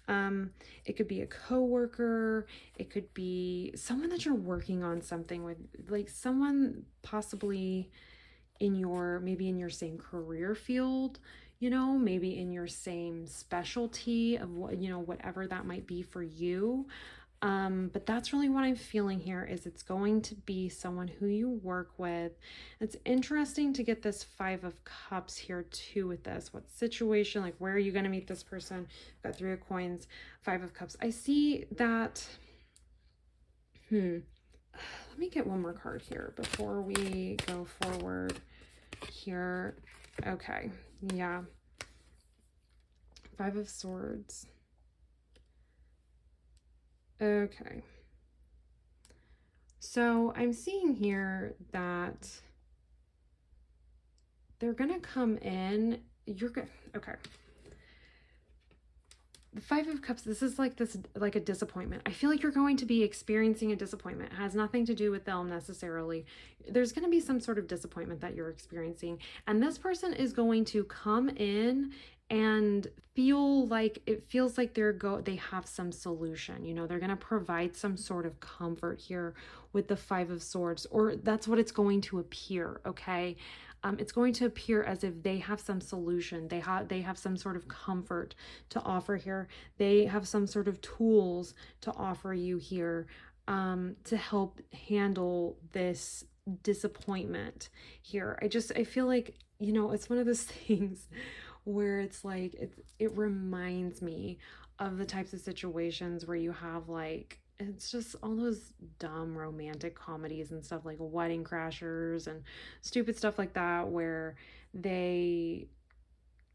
Speaker 1: It could be a coworker. It could be someone that you're working on something with, like someone possibly maybe in your same career field, maybe in your same specialty of what, whatever that might be for you. But that's really what I'm feeling here, is it's going to be someone who you work with. It's interesting to get this Five of Cups here too with this. What situation, like where are you going to meet this person? Got Three of Coins, Five of Cups. I see that, let me get one more card here before we go forward here. Okay, yeah. Five of Swords. Okay. So I'm seeing here that they're going to come in. Okay. The Five of Cups, this is like a disappointment. I feel like you're going to be experiencing a disappointment. It has nothing to do with them necessarily. There's going to be some sort of disappointment that you're experiencing. And this person is going to come in and feels like they have some solution. They're going to provide some sort of comfort here with the Five of Swords, or that's what it's going to appear, okay? It's going to appear as if they have some solution. They have some sort of comfort to offer here. They have some sort of tools to offer you here to help handle this disappointment here. I feel like, it's one of those things where it's like, it reminds me of the types of situations where you have like, it's just all those dumb romantic comedies and stuff like Wedding Crashers and stupid stuff like that, where they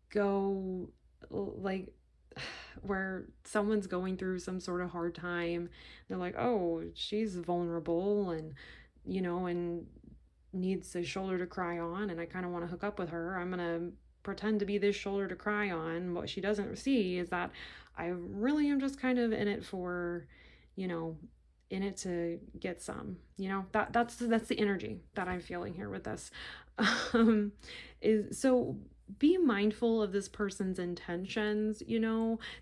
Speaker 1: go like where someone's going through some sort of hard time. They're like, oh, she's vulnerable and, and needs a shoulder to cry on, and I kind of want to hook up with her. I'm going to pretend to be this shoulder to cry on. What she doesn't see is that I really am just kind of in it for, in it to get some, that's the energy that I'm feeling here with this. Is so be mindful of this person's intentions,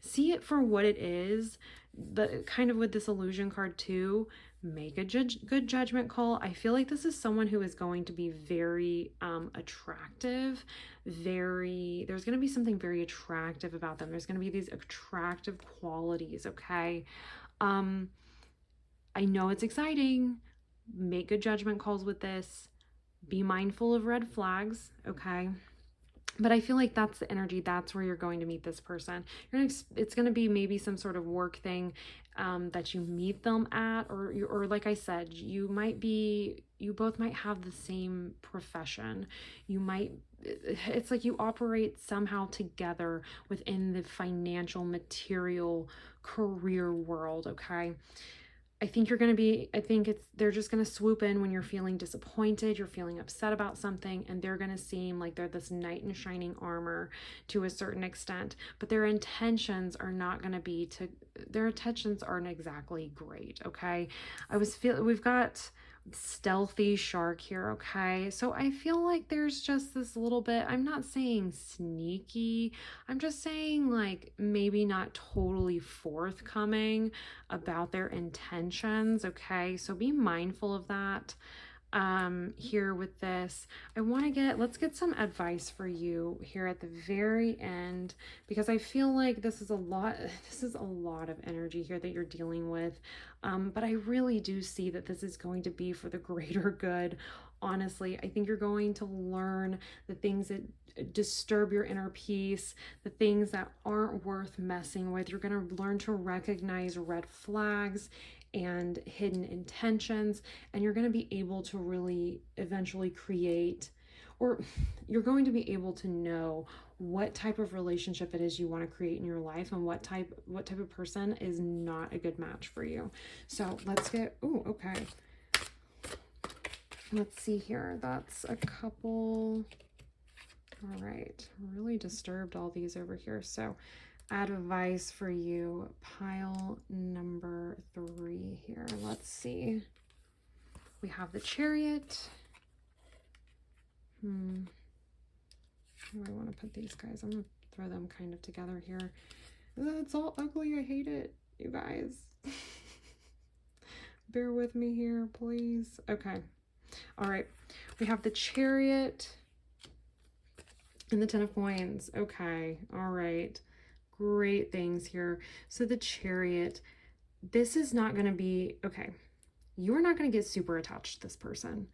Speaker 1: see it for what it is. But kind of with this illusion card too, make a good judgment call. I feel like this is someone who is going to be very attractive. There's going to be something very attractive about them. There's going to be these attractive qualities, okay? I know it's exciting. Make good judgment calls with this. Be mindful of red flags, okay? But I feel like that's the energy. That's where you're going to meet this person. It's going to be maybe some sort of work thing that you meet them at, or like I said, you both might have the same profession. It's like you operate somehow together within the financial, material, career world, okay? They're just going to swoop in when you're feeling disappointed, you're feeling upset about something, and they're going to seem like they're this knight in shining armor to a certain extent, but their intentions aren't exactly great, okay? We've got stealthy shark here, okay? So I feel like there's just this little bit, I'm not saying sneaky, I'm just saying like maybe not totally forthcoming about their intentions, okay? So be mindful of that here with this. Let's get some advice for you here at the very end, because I feel like this is a lot of energy here that you're dealing with. But I really do see that this is going to be for the greater good. Honestly, I think you're going to learn the things that disturb your inner peace, the things that aren't worth messing with. You're going to learn to recognize red flags and hidden intentions, and you're going to be able to really eventually you're going to be able to know what type of relationship it is you want to create in your life, and what type of person is not a good match for you. So okay. Let's see here. That's a couple. All right. Really disturbed all these over here. So advice for you, pile number 3 here. Let's see. We have the Chariot. How do I want to put these guys? I'm going to throw them kind of together here. It's all ugly. I hate it, you guys. Bear with me here, please. Okay. All right. We have the Chariot and the 10 of Coins. Okay. All right. Great things here. So the Chariot, this is not going to be, okay, you're not going to get super attached to this person,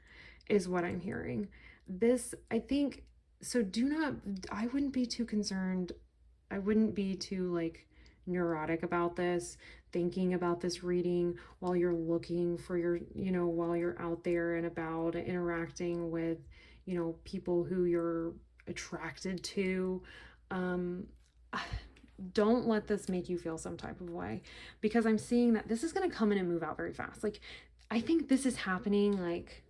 Speaker 1: is what I'm hearing. I wouldn't be too concerned. I wouldn't be too like neurotic about this, thinking about this reading while you're looking for while you're out there and about interacting with, people who you're attracted to. Don't let this make you feel some type of way, because I'm seeing that this is going to come in and move out very fast. Like, I think this is happening, like,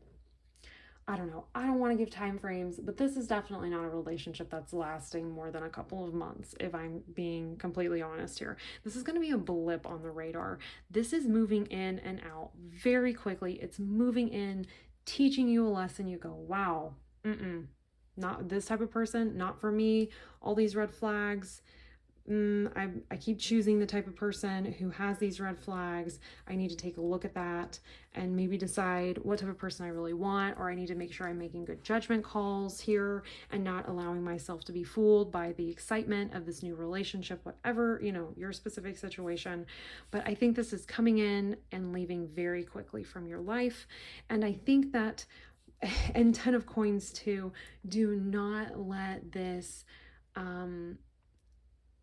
Speaker 1: I don't know. I don't want to give time frames, but this is definitely not a relationship that's lasting more than a couple of months, if I'm being completely honest here. This is going to be a blip on the radar. This is moving in and out very quickly. It's moving in, teaching you a lesson. You go, wow, not this type of person, not for me. All these red flags. I keep choosing the type of person who has these red flags. I need to take a look at that and maybe decide what type of person I really want, or I need to make sure I'm making good judgment calls here and not allowing myself to be fooled by the excitement of this new relationship, whatever, your specific situation. But I think this is coming in and leaving very quickly from your life. And I think that, and 10 of Coins too, do not let this,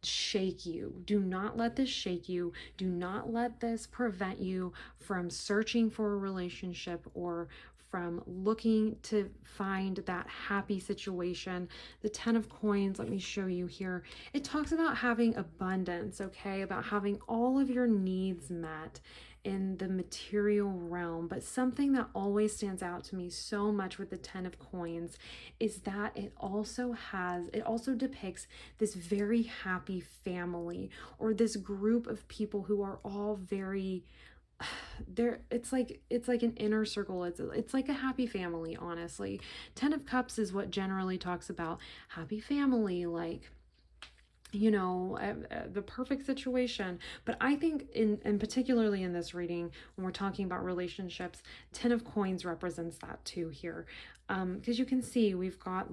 Speaker 1: shake you. Do not let this shake you. Do not let this prevent you from searching for a relationship or from looking to find that happy situation. The 10 of Coins, let me show you here. It talks about having abundance, okay? About having all of your needs met in the material realm. But something that always stands out to me so much with the 10 of Coins is that it also depicts this very happy family, or this group of people who are all very it's like an inner circle. It's like a happy family, honestly. 10 of Cups is what generally talks about happy family, like, you know, the perfect situation. But I think and particularly in this reading, when we're talking about relationships, 10 of Coins represents that too here. Because you can see we've got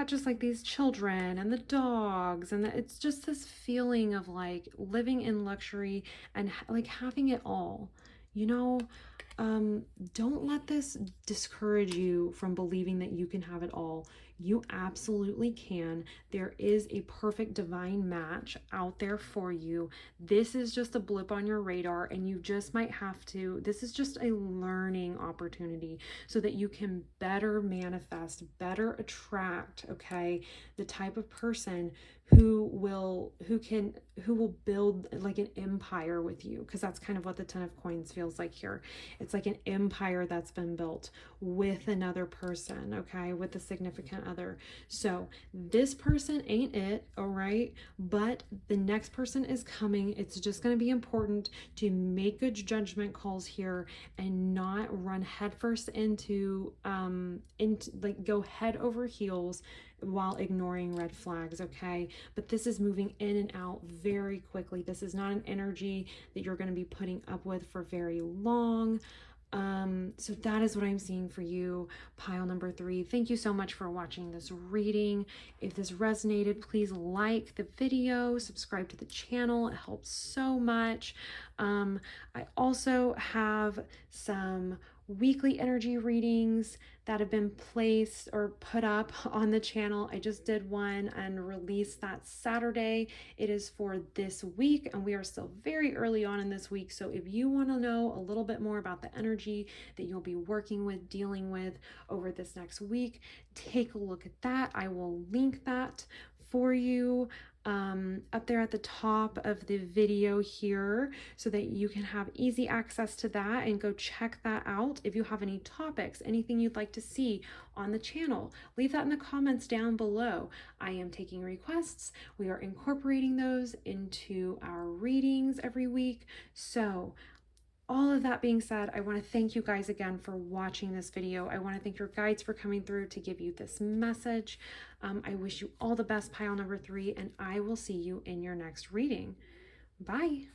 Speaker 1: just like these children and the dogs, and it's just this feeling of like living in luxury and like having it all, you know. Don't let this discourage you from believing that you can have it all. You absolutely can. There is a perfect divine match out there for you. This is just a blip on your radar, and you just might have to, this is just a learning opportunity so that you can better manifest, better attract, okay, the type of person who will build like an empire with you, because that's kind of what the 10 of Coins feels like here. It's like an empire that's been built with another person, okay, with a significant other. So this person ain't it, all right, but the next person is coming. It's just going to be important to make good judgment calls here and not run headfirst into like go head over heels while ignoring red flags, okay? But this is moving in and out very quickly. This is not an energy that you're going to be putting up with for very long. So that is what I'm seeing for you, pile number 3. Thank you so much for watching this reading. If this resonated, please like the video, subscribe to the channel. It helps so much. I also have some weekly energy readings that have been placed or put up on the channel. I just did one and released that Saturday. It is for this week, and we are still very early on in this week. So if you want to know a little bit more about the energy that you'll be working with, dealing with over this next week, take a look at that. I will link that for you up there at the top of the video here, so that you can have easy access to that and go check that out. If you have any topics, anything you'd like to see on the channel, leave that in the comments down below. I am taking requests. We are incorporating those into our readings every week. So all of that being said, I want to thank you guys again for watching this video. I want to thank your guides for coming through to give you this message. I wish you all the best, pile number 3, and I will see you in your next reading. Bye.